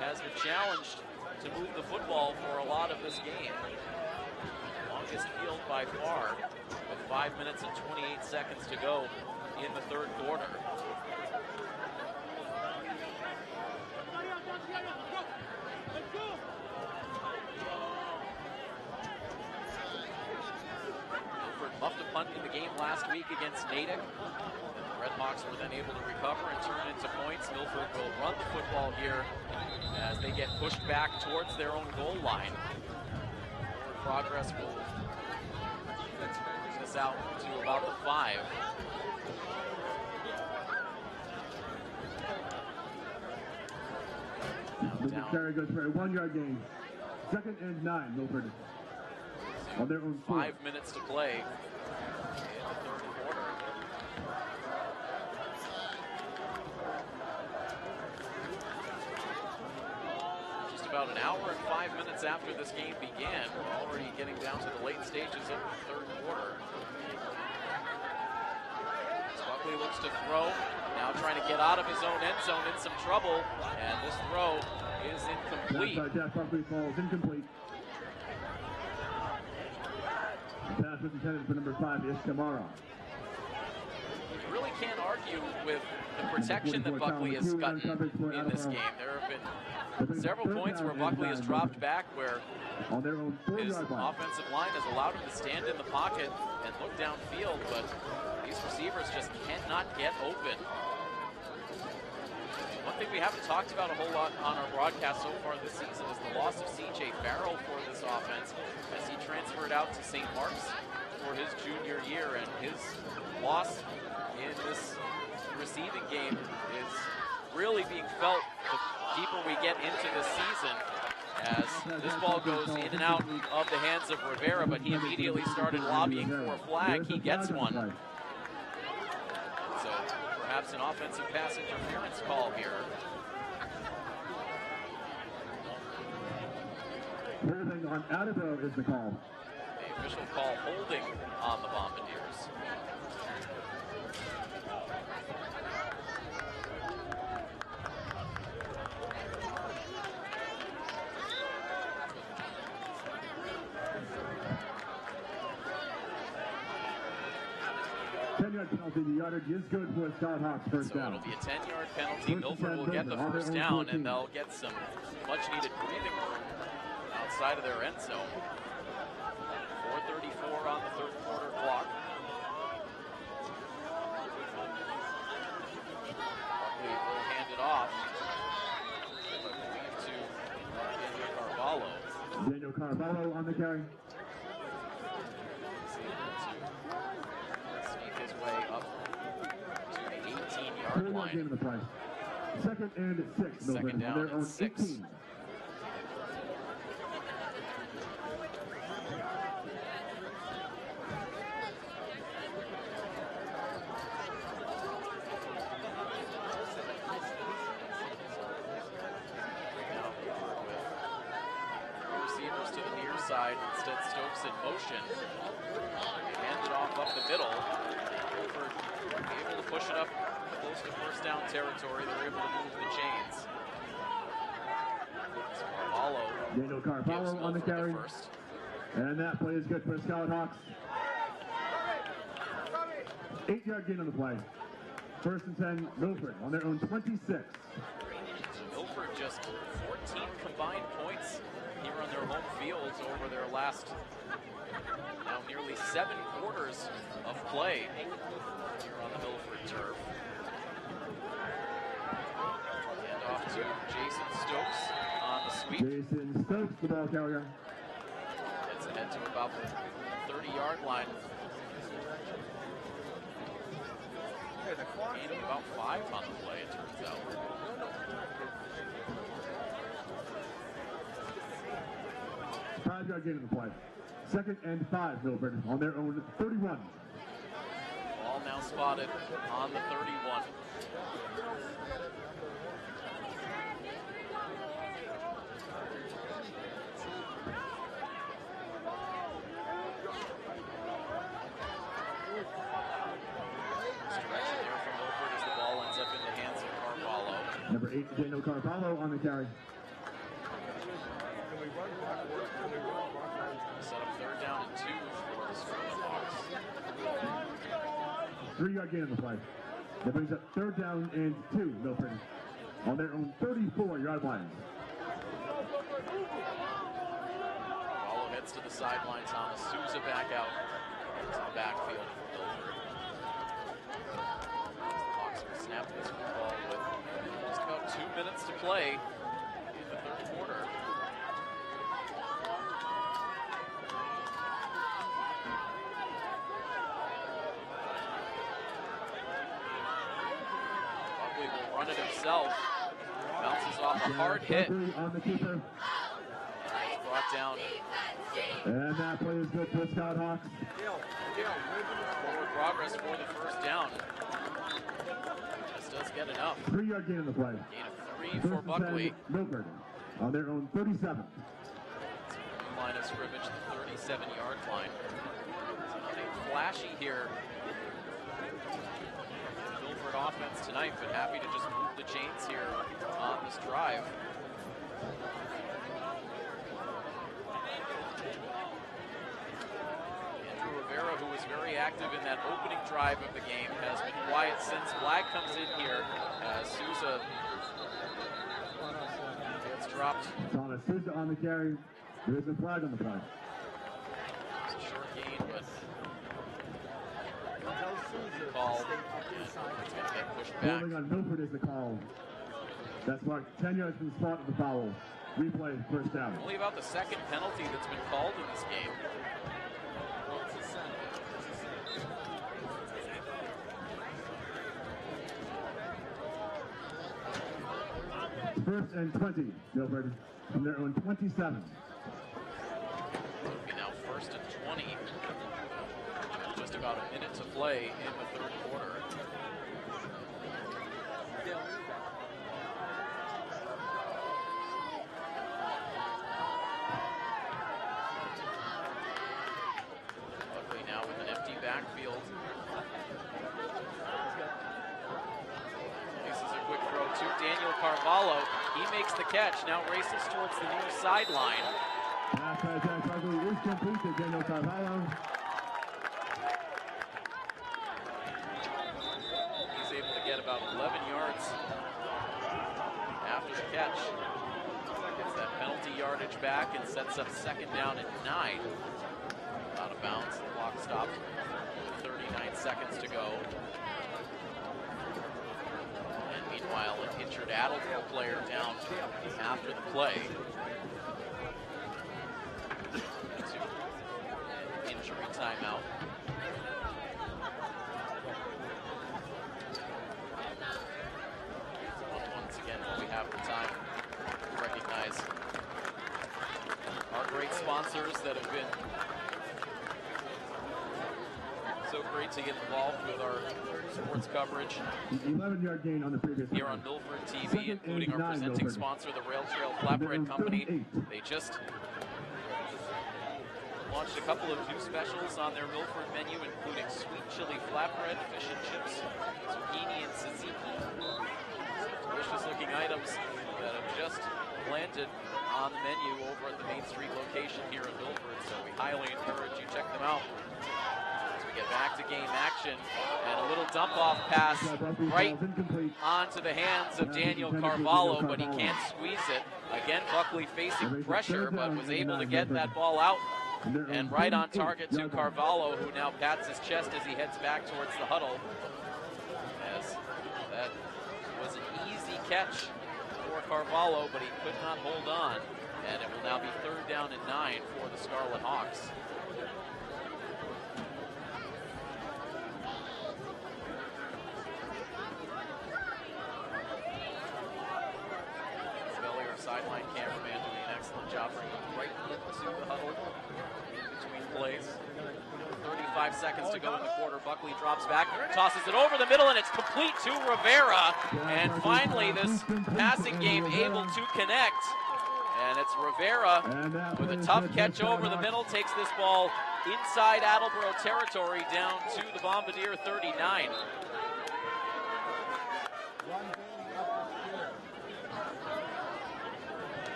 has been challenged to move the football for a lot of this game. Longest field by far, with 5 minutes and 28 seconds to go in the 3rd quarter. Milford muffed a punt in the game last week against Natick. The Redhawks were then able to recover and turn into points. Milford will run the football here as they get pushed back towards their own goal line. Forward progress will bring us out to about the 5. Lucas Carey goes for a 1-yard gain. 2nd and 9, Milford. On their own 5 minutes to play in the 3rd quarter. Just about an hour and 5 minutes after this game began, we're already getting down to the late stages of the 3rd quarter. Buckley looks to throw, now trying to get out of his own end zone in some trouble, and this throw is incomplete. Jack Buckley falls incomplete. Pass was intended for number 5, Ishkamara. You really can't argue with the protection that Buckley has gotten in this game. There have been several points where Buckley has dropped back where his offensive line has allowed him to stand in the pocket and look downfield, but these receivers just cannot get open. One thing we haven't talked about a whole lot on our broadcast so far this season is the loss of C.J. Farrell for this offense as he transferred out to St. Mark's for his junior year, and his loss in this receiving game is really being felt the deeper we get into this season, as this ball goes in and out of the hands of Rivera, but he immediately started lobbying for a flag. He gets one. So perhaps an offensive pass interference call here. Holding on Attleboro is the call. The official call holding on the Bombardiers. 10-yard penalty. The yardage is good for Scarlet Hawks first down. It'll be a 10-yard penalty. Milford will get the first down, and they'll get some much-needed breathing room outside of their end zone. 4:34 on the third quarter clock. Buckley will hand it off, I believe, to Daniel Carvalho. Daniel Carvalho on the carry. Sneak his way up to the 18-yard Third line. game of the play. Second and 6. Second down their and own 6. 18. Receivers to the near side, instead Stokes in motion. Hand it off up the middle. Milford able to push it up close to first down territory. They're able to move the chains. So Carvalho Daniel Carvalho on the carry. first. And that play is good for the Scarlet Hawks. 8-yard gain on the play. First and 10, Milford on their own 26. Milford just 14 combined points here on their home fields over their last now nearly 7 quarters of play here on the Milford turf. And off to Jason Stokes on the sweep. Jason Stokes, the ball carrier. Gets ahead to about the 30-yard line. Gaining about 5 on the play, it turns out. Five-yard gain on the play. Second and 5, Milford on their own 31. Ball now spotted on the 31. Stretching there from Milford as the ball ends up in the hands of Carvalho. Number 8, Daniel Carvalho on the carry. Set up third down and 2 for the Scarlet Hawks. 3-yard gain on the play. That brings up third down and 2, Milford on their own 34-yard line. Carvalho heads to the sideline. Thomas Souza back out to the backfield for Milford. The Hawks will snap this football with just about 2 minutes to play in the third quarter. Buckley will run it himself. Bounces off a hard hit. On the keeper. He's brought down. And that play is good for Scarlet Hawks. Forward progress for the first down. Just does get enough. 3-yard gain on the play. Gain of 3 for Buckley. Milford on their own 37. Line of scrimmage, the 37-yard line. So nothing flashy here. Milford offense tonight, but happy to just move the chains here on this drive. Andrew very active in that opening drive of the game, has been quiet since. Black comes in here as Souza gets dropped. Thomas Souza on the carry. There is a flag on the play. It's a short gain, but called. It's going to get pushed back. Holding on Milford is the call. That's marked 10 yards from the spot of the foul. Replay, first down. Only about the second penalty that's been called in this game. First and 20, Milford, from their own 27. Okay, now first and 20. Just about a minute to play in the third quarter. Luckily now with an empty backfield. This is a quick throw to Daniel Carvalho. He makes the catch, now races towards the near sideline. Pass is complete to Daniel Carvalho. He's able to get about 11 yards after the catch. Gets that penalty yardage back and sets up second down and 9. Out of bounds, the clock stopped. 39 seconds to go. And meanwhile, an injured Attleboro player down after the play. That's an injury timeout. Once again, while we have the time, to recognize our great sponsors that have been so great to get involved with our sports coverage. 11-yard gain on the previous here on Milford TV, including our presenting sponsor, the Rentschler Flatbread Company. They just launched a couple of new specials on their Milford menu, including sweet chili flatbread, fish and chips, zucchini and tzatziki. Delicious-looking items that have just landed on the menu over at the Main Street location here in Milford, so we highly encourage you check them out. Get back to game action, and a little dump-off pass right onto the hands of Daniel Carvalho, but he can't squeeze it. Again, Buckley facing pressure, but was able to get that ball out and right on target to Carvalho, who now pats his chest as he heads back towards the huddle. As that was an easy catch for Carvalho, but he could not hold on, and it will now be third down and 9 for the Scarlet Hawks. Sideline cameraman doing an excellent job bringing right into the huddle in between plays. 35 seconds to go in the quarter. Buckley drops back, tosses it over the middle, and it's complete to Rivera. And finally, this passing game able to connect. And it's Rivera with a tough catch over the middle, takes this ball inside Attleboro territory down to the Bombardier 39.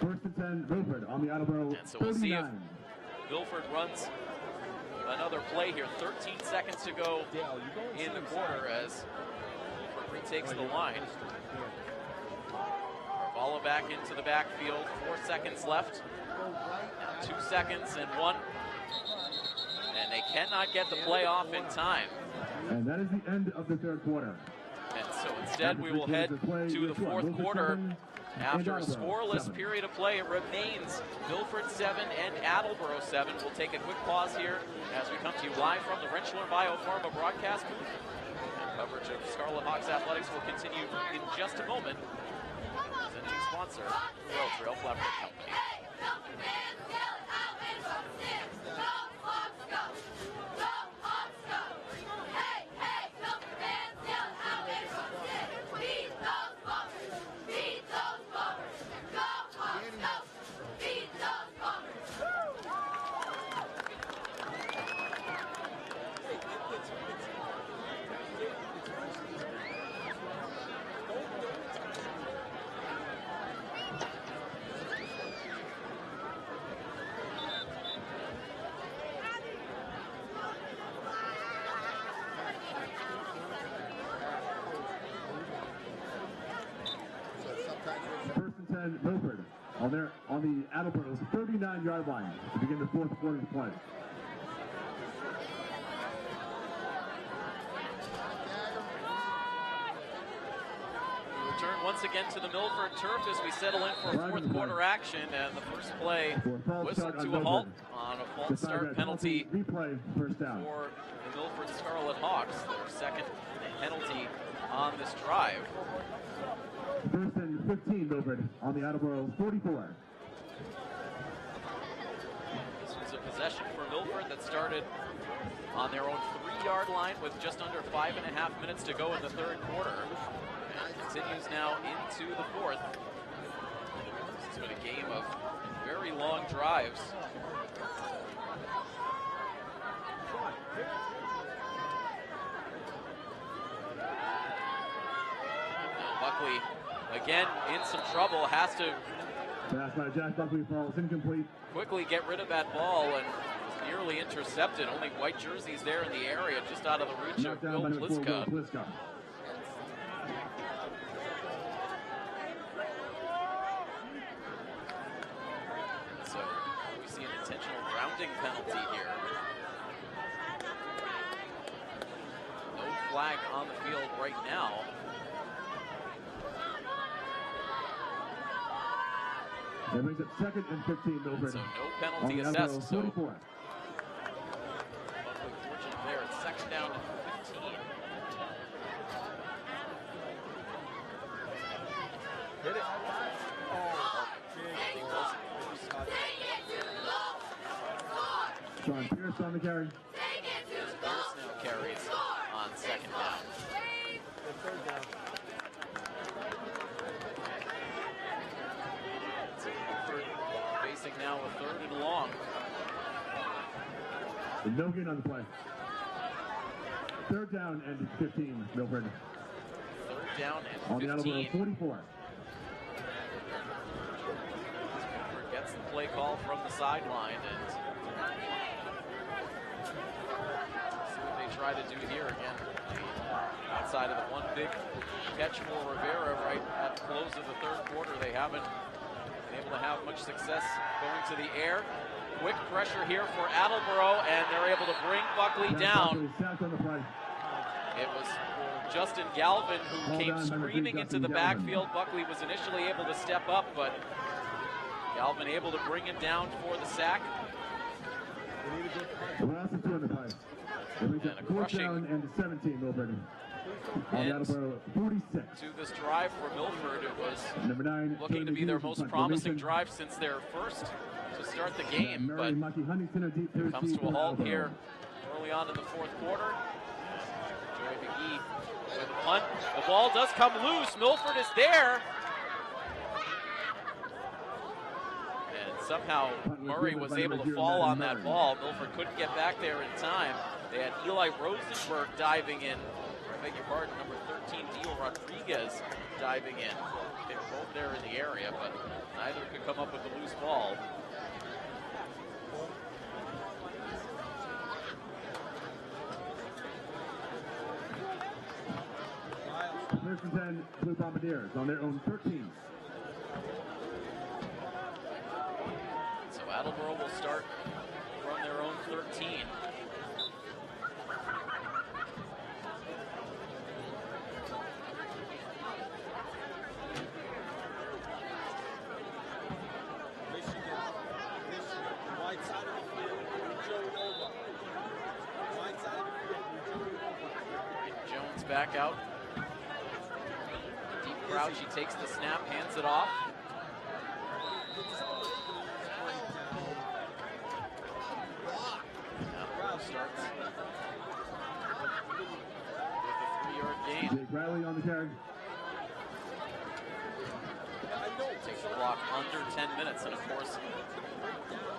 First and 10, Milford on the Attleboro 39. And so we'll see if Milford runs another play here. 13 seconds to go in the quarter as Milford retakes the line. Carvalho back into the backfield. 4 seconds left. Now 2 seconds and 1. And they cannot get the play off in time. And that is the end of the third quarter. And so instead we will head to the fourth quarter. After a scoreless period of play, it remains Milford 7 and Attleboro 7. We'll take a quick pause here as we come to you live from the Rentschler Biopharma broadcast booth. And coverage of Scarlet Hawks athletics will continue in just a moment. Presenting sponsor, Rail Trail Flatbread Company. on the Attleboro's 39-yard line to begin the fourth quarter of play. Return once again to the Milford turf as we settle in for fourth quarter action, and the first play whistled to a halt on a false start penalty first down for the Milford Scarlet Hawks, their second penalty on this drive. First and 15, Milford on the Attleboro 44. This was a possession for Milford that started on their own 3-yard line with just under 5.5 minutes to go in the third quarter. And continues now into the fourth. This has been a game of very long drives. Now Buckley, again, in some trouble, has to Pass by Jack Buckley falls incomplete. quickly get rid of that ball and was nearly intercepted. Only white jerseys there in the area, just out of the reach of Bill Pliska. So we see an intentional grounding penalty here. No flag on the field right now. That brings it second and 15, Milford. So no penalty assessed. So Buckley fortunate there. It's second down to 15. Hit it. Sean Pierce on the carry. Pierce now carries on second down. Third down. So Milford facing now a third and long. And no gain on the play. Third down and 15, Milford. Third down and On the Attleboro 15. 44. Milford gets the play call from the sideline, and see what they try to do here again. Outside of the one big catch for Rivera right at the close of the third quarter, they haven't been able to have much success going to the air. Quick pressure here for Attleboro, and they're able to bring Buckley down. It was Justin Galvin who came screaming into the backfield. Buckley was initially able to step up, but Galvin able to bring him down for the sack. And a crushing and 17, Milford. On the Attleboro 46. To this drive for Milford, it was Number 9, looking to be their most promising drive since their first to start the game, but it comes to a halt here early on in the fourth quarter. Joey McGee with a punt. The ball does come loose. Milford is there. And somehow Murray was able to fall on that ball. Milford couldn't get back there in time. They had Eli Rosenberg diving in. I beg your pardon, number 13, Dio Rodriguez diving in. They were both there in the area, but neither could come up with the loose ball. First and 10, Blue Bombardiers on their own 13. So Attleboro will start from their own 13. Back out. Deep crouch, he takes the snap, hands it off. Now starts with a 3-yard gain. Jake Riley on the carry. Takes the clock under 10 minutes, and of course,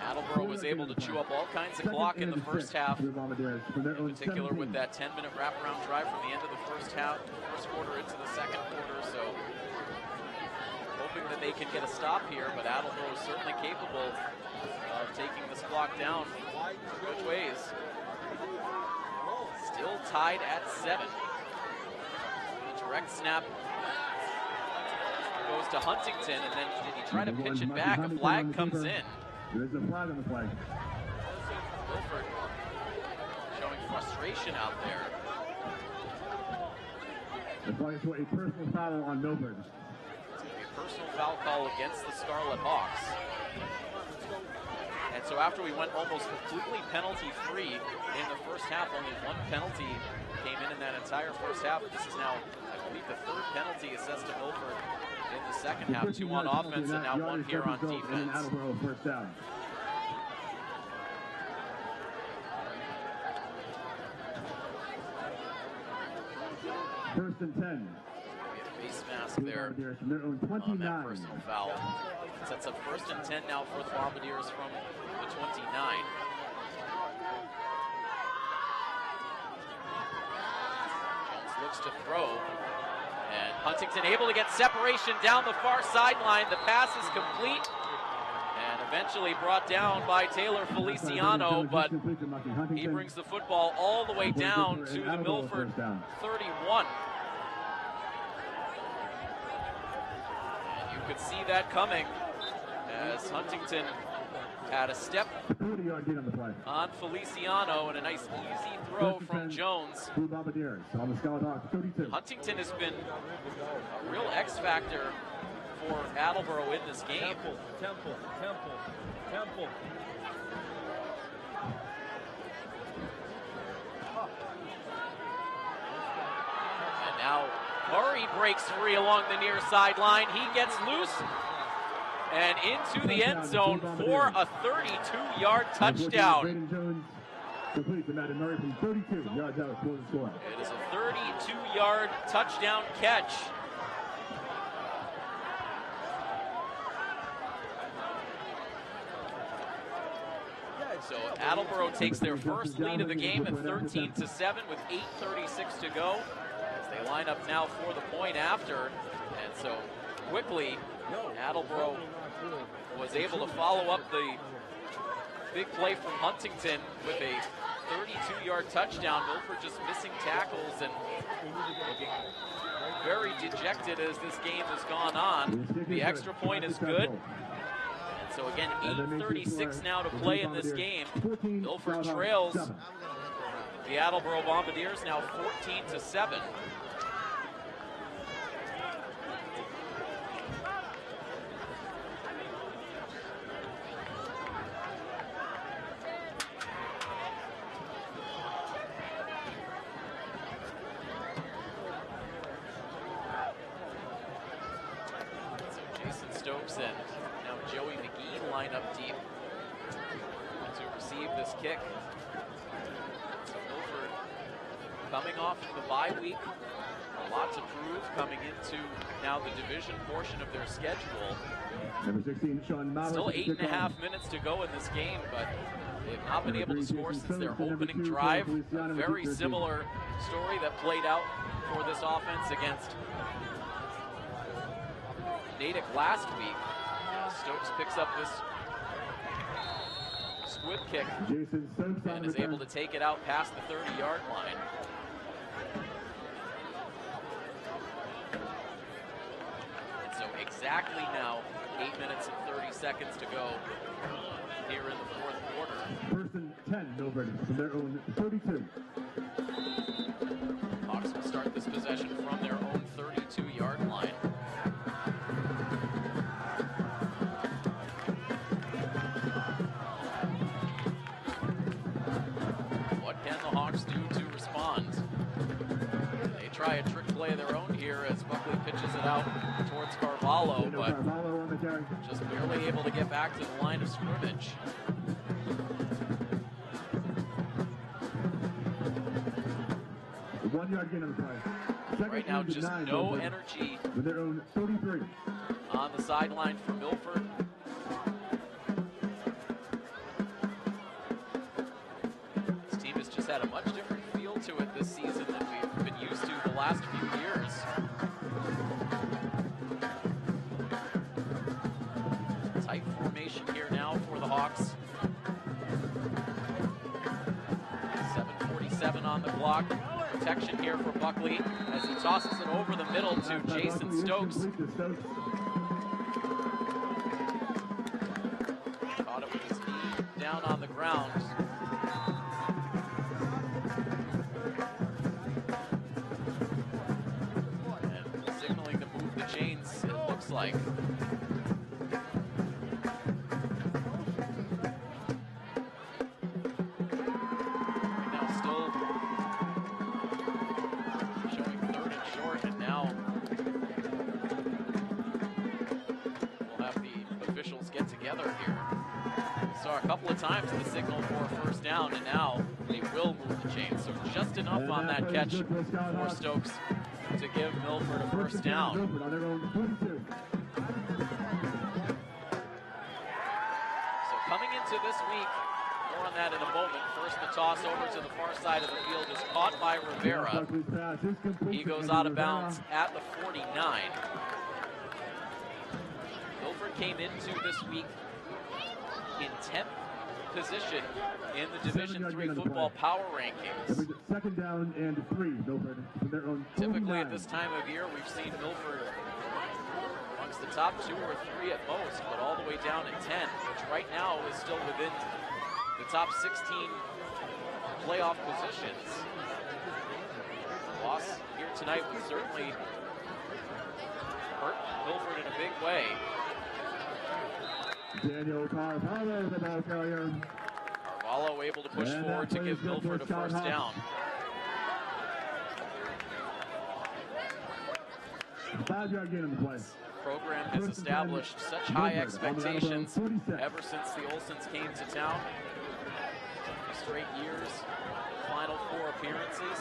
Attleboro was able to chew up all kinds of clock in the first half, in particular with that 10-minute wraparound drive from the end of the first quarter into the second quarter. So hoping that they can get a stop here, but Attleboro is certainly capable of taking this clock down both ways. Still tied at 7. The direct snap goes to Huntington, and then did he try to pitch it back? A flag comes in. There is a flag on the flag. Milford showing frustration out there. The flag is for a personal foul on Milford. It's going to be a personal foul call against the Scarlet Hawks. And so after we went almost completely penalty-free in the first half, only one penalty came in that entire first half. This is now, I believe, the third penalty assessed to Milford in the second half. 2 on offense and now 1 here on defense. Attleboro first down. First and 10. Face mask there on that personal foul. Sets up first and 10 now for the Bombardiers from the 29. Jones looks to throw, and Huntington able to get separation down the far sideline. The pass is complete and eventually brought down by Taylor Feliciano, but he brings the football all the way down to the Milford 31. And you could see that coming as Huntington had a step on Feliciano and a nice easy throw from Jones. Huntington has been a real X factor for Attleboro in this game. Temple. And now Murray breaks free along the near sideline. He gets loose and into the end zone for a 32-yard touchdown. It is a 32-yard touchdown catch. So Attleboro takes their first lead of the game at 13-7 with 8:36 to go as they line up now for the point after. And so quickly, Attleboro was able to follow up the big play from Huntington with a 32-yard touchdown. Milford just missing tackles and looking very dejected as this game has gone on. The extra point is good. So again, 8:36 now to play in this game. Milford trails the Attleboro Bombardiers now 14-7. And now Joey McGee line up deep to receive this kick. So Milford coming off the bye week, a lot to prove coming into now the division portion of their schedule. Number 16, Sean Mallett. Still 8.5 minutes to go in this game, but they've not been able to score since their opening drive. A very similar story that played out for this offense against Natick last week. Stokes picks up this squib kick and is able to take it out past the 30-yard line. And so exactly now 8 minutes and 30 seconds to go here in the fourth quarter. First and 10, Milford from their own 32. Hawks will start this possession from their own 32-yard line. Try a trick play of their own here as Buckley pitches it out towards Carvalho, but just barely able to get back to the line of scrimmage. Right now, just no energy on the sideline for Milford. This team has just had a much different feel to it this season than we've been used to the last few years. Tight formation here now for the Hawks. 7:47 on the clock. Protection here for Buckley as he tosses it over the middle to Jason Stokes. down on the ground. And signaling to move the chains, it looks like. Right now still showing 3rd and short, and now we'll have the officials get together here. We saw a couple of times the signal for a first down, and now they will move the chains. So just enough on that catch for Stokes to give Milford a first down. So coming into this week, more on that in a moment. First, the toss over to the far side of the field is caught by Rivera. He goes out of bounds at the 49. Milford came into this week in 10th position in the Division III football power rankings. Second down and 3, Milford, from their own 49. Typically at this time of year, we've seen Milford amongst the top 2 or 3 at most, but all the way down at 10, which right now is still within the top 16 playoff positions. The loss here tonight would certainly hurt Milford in a big way. Daniel Carvalho, the ball carrier. Carvalho able to push forward to give Milford a first down. 5-yard gain on the play. Program has established such high expectations ever since the Olsons came to town. 3 straight years, Final Four appearances,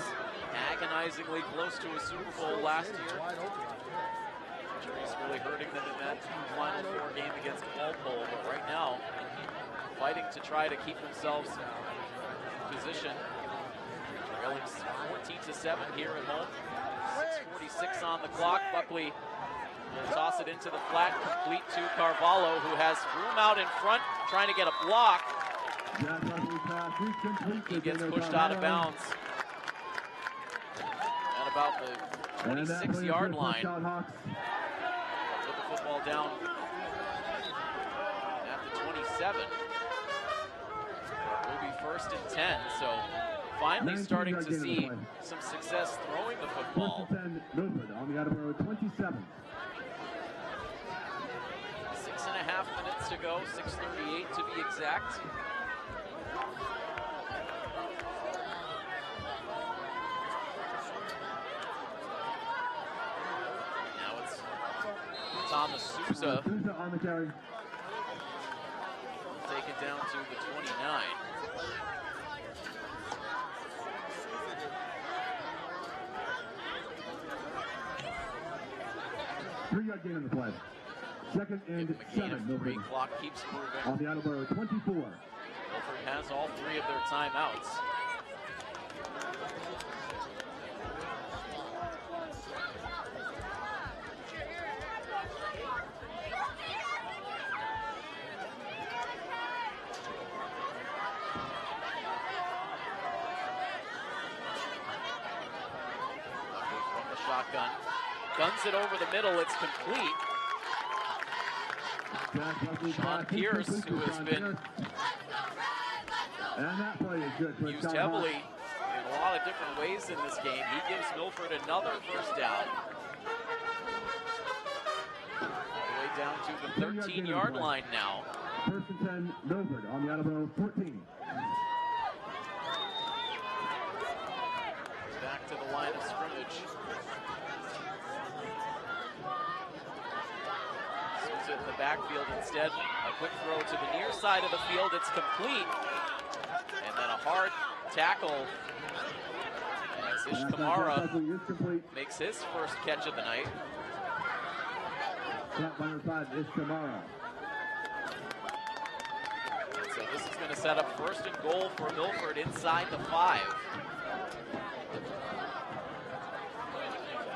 agonizingly close to a Super Bowl last year. Injuries really hurting them in that Final Four game against Walpole, but right now, fighting to try to keep themselves in position. Trailing 14-7 here at home. 6:46 on the clock. Buckley will toss it into the flat, complete to Carvalho, who has room out in front, trying to get a block. He gets pushed out of bounds at about the 26-yard line. Put the football down at the 27. Will be 1st and 10, so finally starting to see some success throwing the football. Milford on the Attleboro 27. 6.5 minutes to go, 6:38 to be exact. Now it's Thomas Souza. On the carry. Take it down to the 29. Three-yard gain on the play. 2nd and 7. Milford. Clock keeps moving. On the Attleboro 24. Milford has all 3 of their timeouts. From the shotgun. Guns it over the middle, it's complete. Sean Pierce, who has been used heavily in a lot of different ways in this game, he gives Milford another first down. All the way down to the 13-yard line now. 1st and 10, Milford on the Attleboro 14. Back to the line of scrimmage. In the backfield instead. A quick throw to the near side of the field. It's complete. And then a hard tackle as Ish Kamara makes his first catch of the night. Flat by 5, Ish Kamara. And so this is going to set up 1st and goal for Milford inside the 5.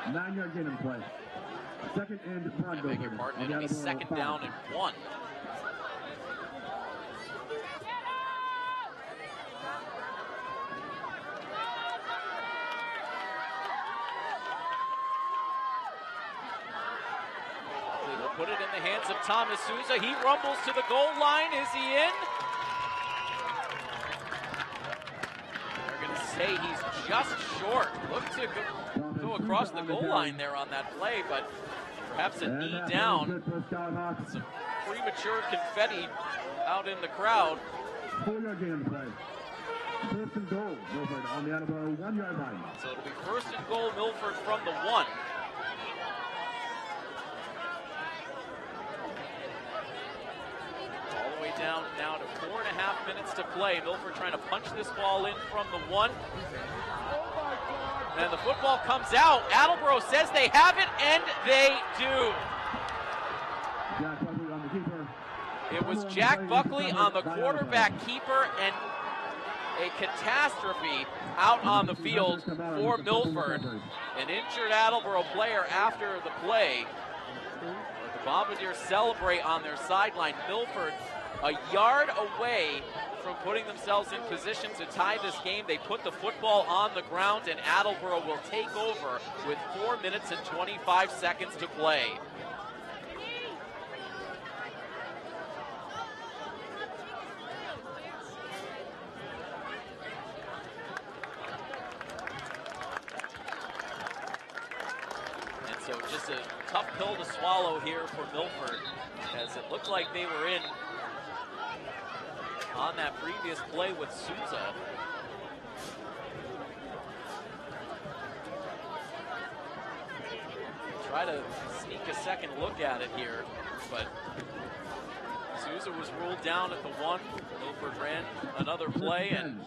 9-yard gain in play. 2nd and 1. I beg your pardon, it'll be 2nd down and 1. They will put it in the hands of Thomas Souza. He rumbles to the goal line. Is he in? say he's just short. Looked to go across the goal line there on that play, but perhaps a knee down. Some premature confetti out in the crowd. 4-yard gain on the play. First and goal, Milford on the Attleboro 1-yard line. So it'll be first and goal, Milford from the 1. All the way down now to 4.5 minutes to play. Milford trying to punch this ball in from the 1. And the football comes out. Attleboro says they have it, and they do. Jack Buckley on the keeper. It was Jack Buckley on the quarterback keeper, and a catastrophe out on the field for Milford. An injured Attleboro player after the play. The Bombardiers celebrate on their sideline. Milford a yard away from putting themselves in position to tie this game. They put the football on the ground, and Attleboro will take over with 4 minutes and 25 seconds to play. And so just a tough pill to swallow here for Milford, as it looked like they were in on that previous play with Souza. Try to sneak a second look at it here, but Souza was ruled down at the 1. Milford ran another play, and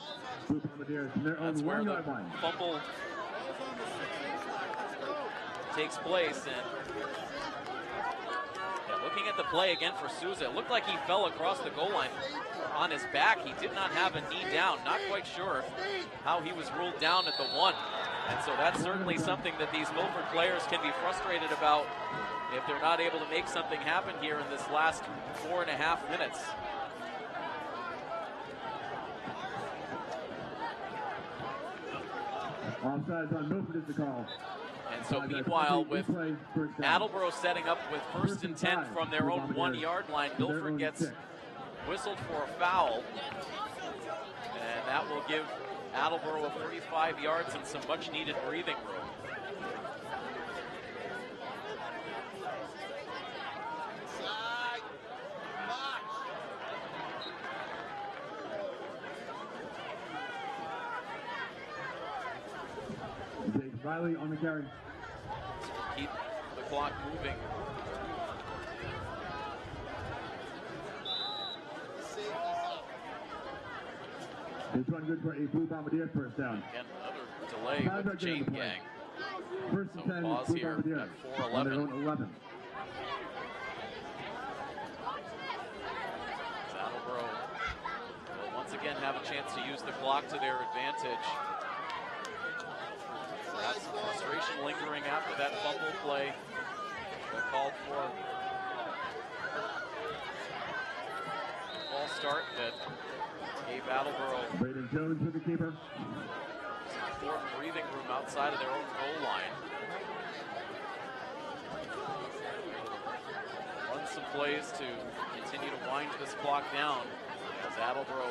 that's where the fumble takes place. And looking at the play again for Souza, it looked like he fell across the goal line on his back. He did not have a knee down. Not quite sure how he was ruled down at the 1. And so that's certainly something that these Milford players can be frustrated about if they're not able to make something happen here in this last 4.5 minutes. Offsides on Milford is the call. And so meanwhile, with Attleboro setting up with 1st and 10 from their own 1-yard line, Milford gets whistled for a foul. And that will give Attleboro 45 yards and some much needed breathing room. Riley on the carry. Keep the clock moving. This one good for a Blue Bombardier first down. Again, another delay with the chain gang. First and 10, pause Blue here Bombardier at 4:11. on their own 11. Attleboro will once again have a chance to use the clock to their advantage. Perhaps some frustration lingering after that fumble play that called for a false start that gave Attleboro Braden Jones with the keeper. some more breathing room outside of their own goal line. Run some plays to continue to wind this clock down as Attleboro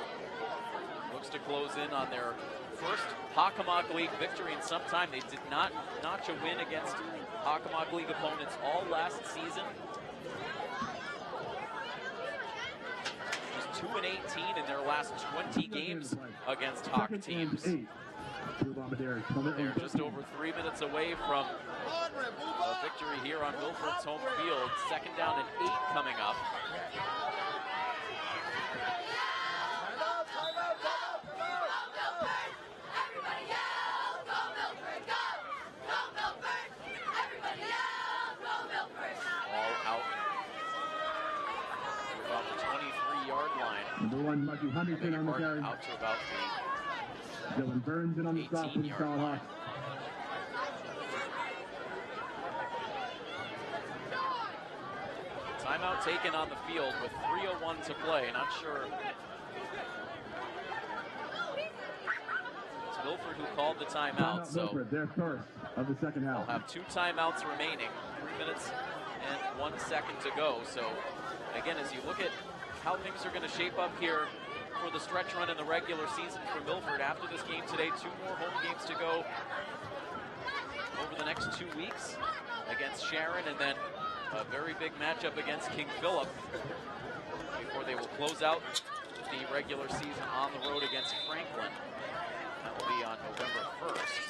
looks to close in on their first Hockomock League victory in some time. They did not notch a win against Hockomock League opponents all last season. Just 2-18 in their last 20 games against Hawk teams. They're just over 3 minutes away from a victory here on Milford's home field. 2nd down and 8 coming up. Number 1, Marky Huntington on the carry. Out to about the Dylan Burns in on the stop for the Scarlet Hawks. Timeout taken on the field with 3:01 to play. Not sure. It's Milford who called the timeout. So Milford, their first of the second half. We'll have 2 timeouts remaining. 3 minutes and 1 second to go. So again, as you look at how things are going to shape up here for the stretch run in the regular season for Milford. After this game today, 2 more home games to go over the next 2 weeks against Sharon, and then a very big matchup against King Philip before they will close out the regular season on the road against Franklin. That will be on November 1st.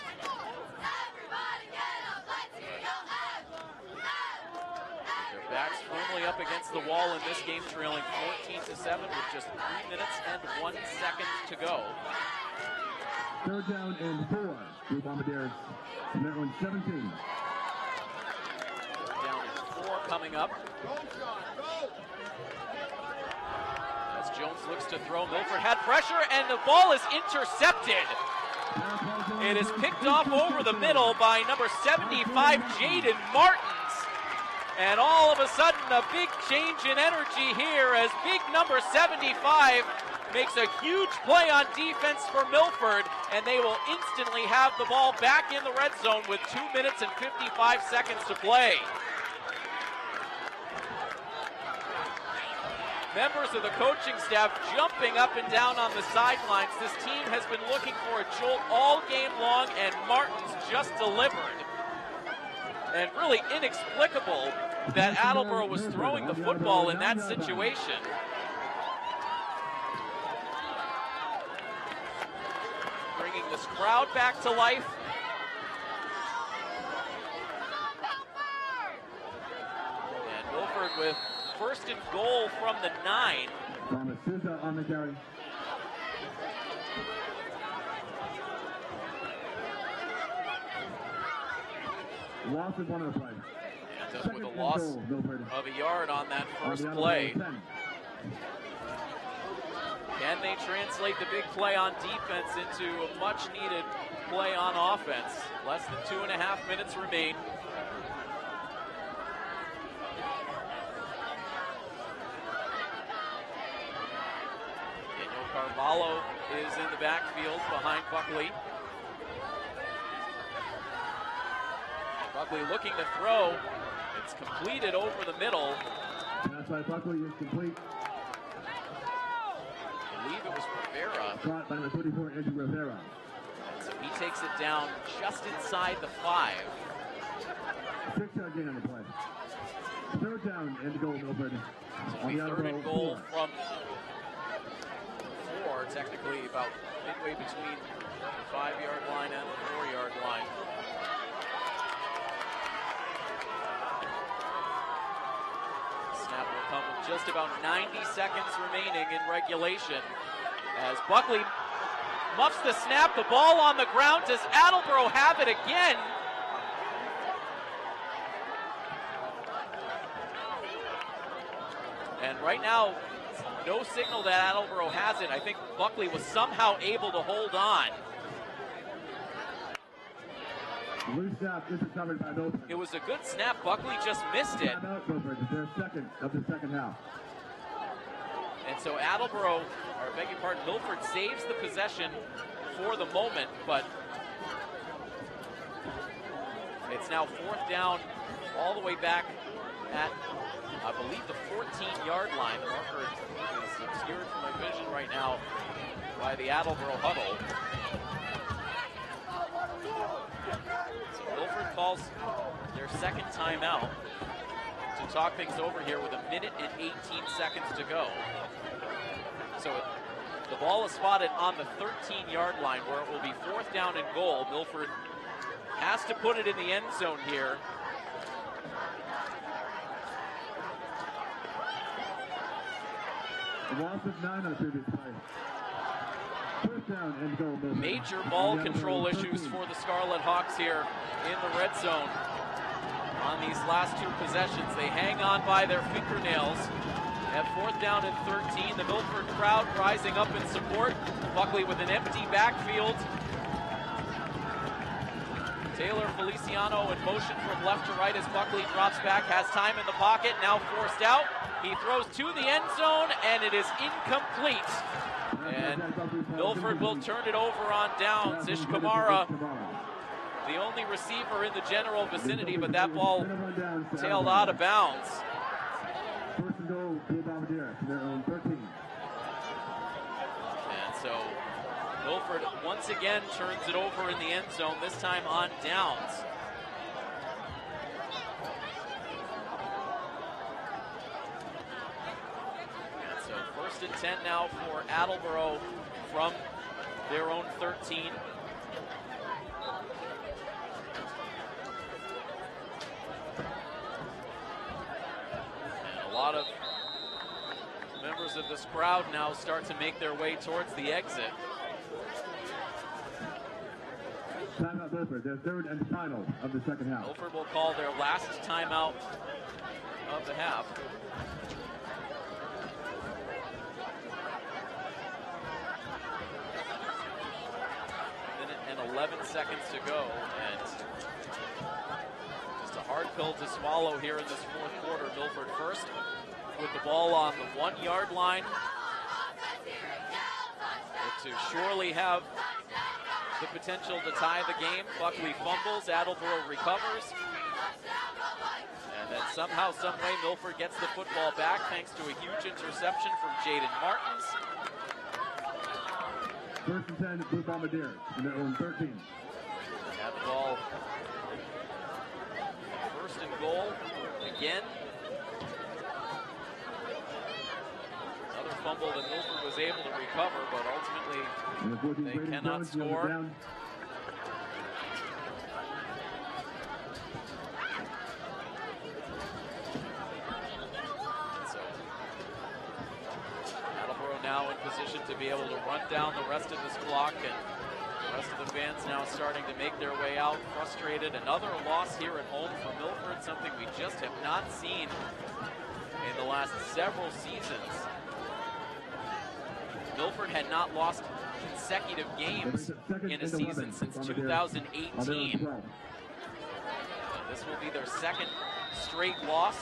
Their backs firmly up against the wall in this game, trailing 14-7 with just 3 minutes and 1 second to go. Third down and 4. Blue Bombardiers. And that one's 17. Third down and 4 coming up. As Jones looks to throw, Milford had pressure and the ball is intercepted. It is picked off over the middle by number 75, Jaden Martins. And all of a sudden, a big change in energy here as big number 75 makes a huge play on defense for Milford, and they will instantly have the ball back in the red zone with 2 minutes and 55 seconds to play. Members of the coaching staff jumping up and down on the sidelines. This team has been looking for a jolt all game long, and Martins just delivered. And really inexplicable that Attleboro was throwing the football in that situation. Bringing this crowd back to life. And Milford with first and goal from the 9. On the carry. Loss of 1 of the play. And just with a loss of a yard on that first play. Can they translate the big play on defense into a much needed play on offense? Less than 2.5 minutes remain. Daniel Carvalho is in the backfield behind Buckley. Buckley looking to throw. It's completed over the middle. That's right, Buckley is complete. I believe it was Rivera. Caught by number 34, Andrew Rivera. So he takes it down just inside the 5. 6-yard gain on the play. Third down and goal, Milford. So we third and goal from 4, technically about midway between the 5-yard line and the 4-yard line. Snap will come with just about 90 seconds remaining in regulation. As Buckley muffs the snap, the ball on the ground. Does Attleboro have it again? And right now, no signal that Attleboro has it. I think Buckley was somehow able to hold on. Loose snap is recovered by Milford. It was a good snap. Buckley just missed it. Timeout, Milford. Their second of the second half. And so Attleboro, or beg your pardon, Milford saves the possession for the moment, but it's now 4th down all the way back at, I believe, the 14-yard line. The marker is obscured from my vision right now by the Attleboro huddle. So Milford calls their second timeout to talk things over here with 1 minute and 18 seconds to go. So the ball is spotted on the 13-yard line where it will be 4th down and goal. Milford has to put it in the end zone here. A loss of 9 on the previous play. 4th down and goal, Milford. Major ball control issues for the Scarlet Hawks here in the red zone on these last 2 possessions. They hang on by their fingernails. At 4th down and 13, the Milford crowd rising up in support. Buckley with an empty backfield. Taylor Feliciano in motion from left to right as Buckley drops back, has time in the pocket, now forced out. He throws to the end zone, and it is incomplete. And Milford will turn it over on downs. Ish Kamara, the only receiver in the general vicinity, but that ball tailed out of bounds. First and goal, Blue Bombardier to their own 13. Milford once again turns it over in the end zone, this time on downs. And so 1st and 10 now for Attleboro from their own 13. And a lot of members of this crowd now start to make their way towards the exit. Timeout Milford, their 3rd and final of the second half. Milford will call their last timeout of the half. Minute and 11 seconds to go, and just a hard pill to swallow here in this 4th quarter. Milford first with the ball on the 1-yard line. Look to surely have the potential to tie the game. Buckley fumbles, Attleboro recovers. And then somehow, someway, Milford gets the football back thanks to a huge interception from Jaden Martins. 1st and 10, Blue Bombardiers, in their own 13. Got the ball. 1st and goal again. Another fumble that Milford was able to recover, but ultimately they cannot score. So Attleboro now in position to be able to run down the rest of this clock, and the rest of the fans now starting to make their way out, frustrated. Another loss here at home for Milford, something we just have not seen in the last several seasons. Milford had not lost consecutive games in a season since 2018. This will be their 2nd straight loss.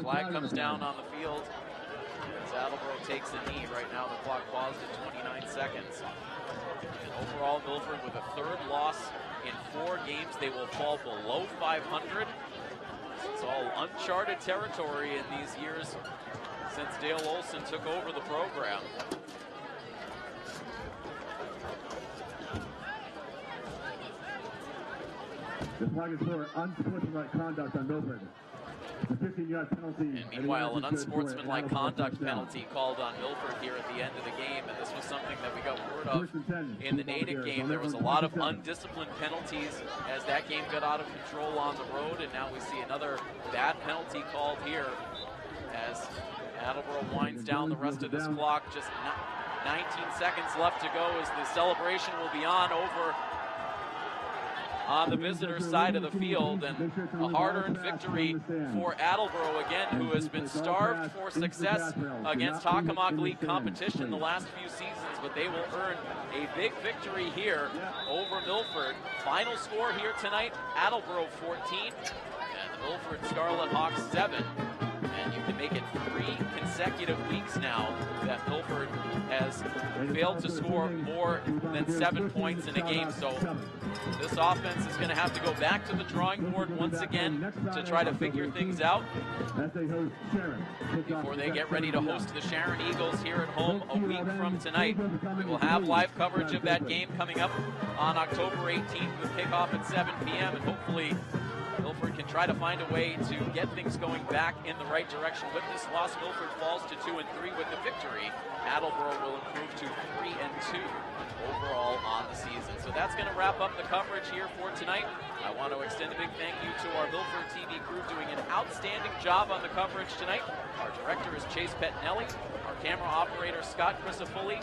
Flag comes down on the field as Attleboro takes a knee. Right now the clock paused at 29 seconds. And overall, Milford with a 3rd loss in 4 games. They will fall below 500. It's all uncharted territory in these years since Dale Olson took over the program. The flag is for unsportsmanlike conduct on Milford. The 15-yard penalty. And meanwhile, an unsportsmanlike conduct penalty called on Milford here at the end of the game, and this was something that we got word of in the Natick game. There was a lot of undisciplined penalties as that game got out of control on the road, and now we see another bad penalty called here as Attleboro winds down the rest of this clock. Just 19 seconds left to go as the celebration will be on over on the visitor side of the field, and a hard-earned victory for Attleboro again, who has been starved for success against Hockomock League competition the last few seasons, but they will earn a big victory here over Milford. Final score here tonight, Attleboro 14 and the Milford Scarlet Hawks 7. And you can make it 3 consecutive weeks now that Milford has failed to score more than 7 points in a game. So this offense is going to have to go back to the drawing board once again to try to figure things out before they get ready to host the Sharon Eagles here at home a week from tonight. We will have live coverage of that game coming up on October 18th with kickoff at 7 p.m. and hopefully Milford can try to find a way to get things going back in the right direction. With this loss, Milford falls to 2-3. With the victory, Attleboro will improve to 3-2 overall on the season. So that's going to wrap up the coverage here for tonight. I want to extend a big thank you to our Milford TV crew doing an outstanding job on the coverage tonight. Our director is Chase Pettinelli, our camera operator Scott Crisafulli,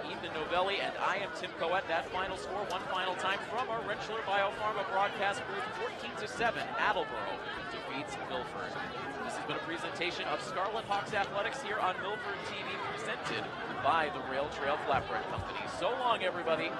Ethan Novelli, and I am Tim Coette. That final score, one final time from our Rentschler Biopharma broadcast booth, 14-7, Attleboro defeats Milford. This has been a presentation of Scarlet Hawks Athletics here on Milford TV, presented by the Rail Trail Flatbread Company. So long, everybody.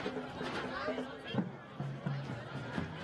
Milford.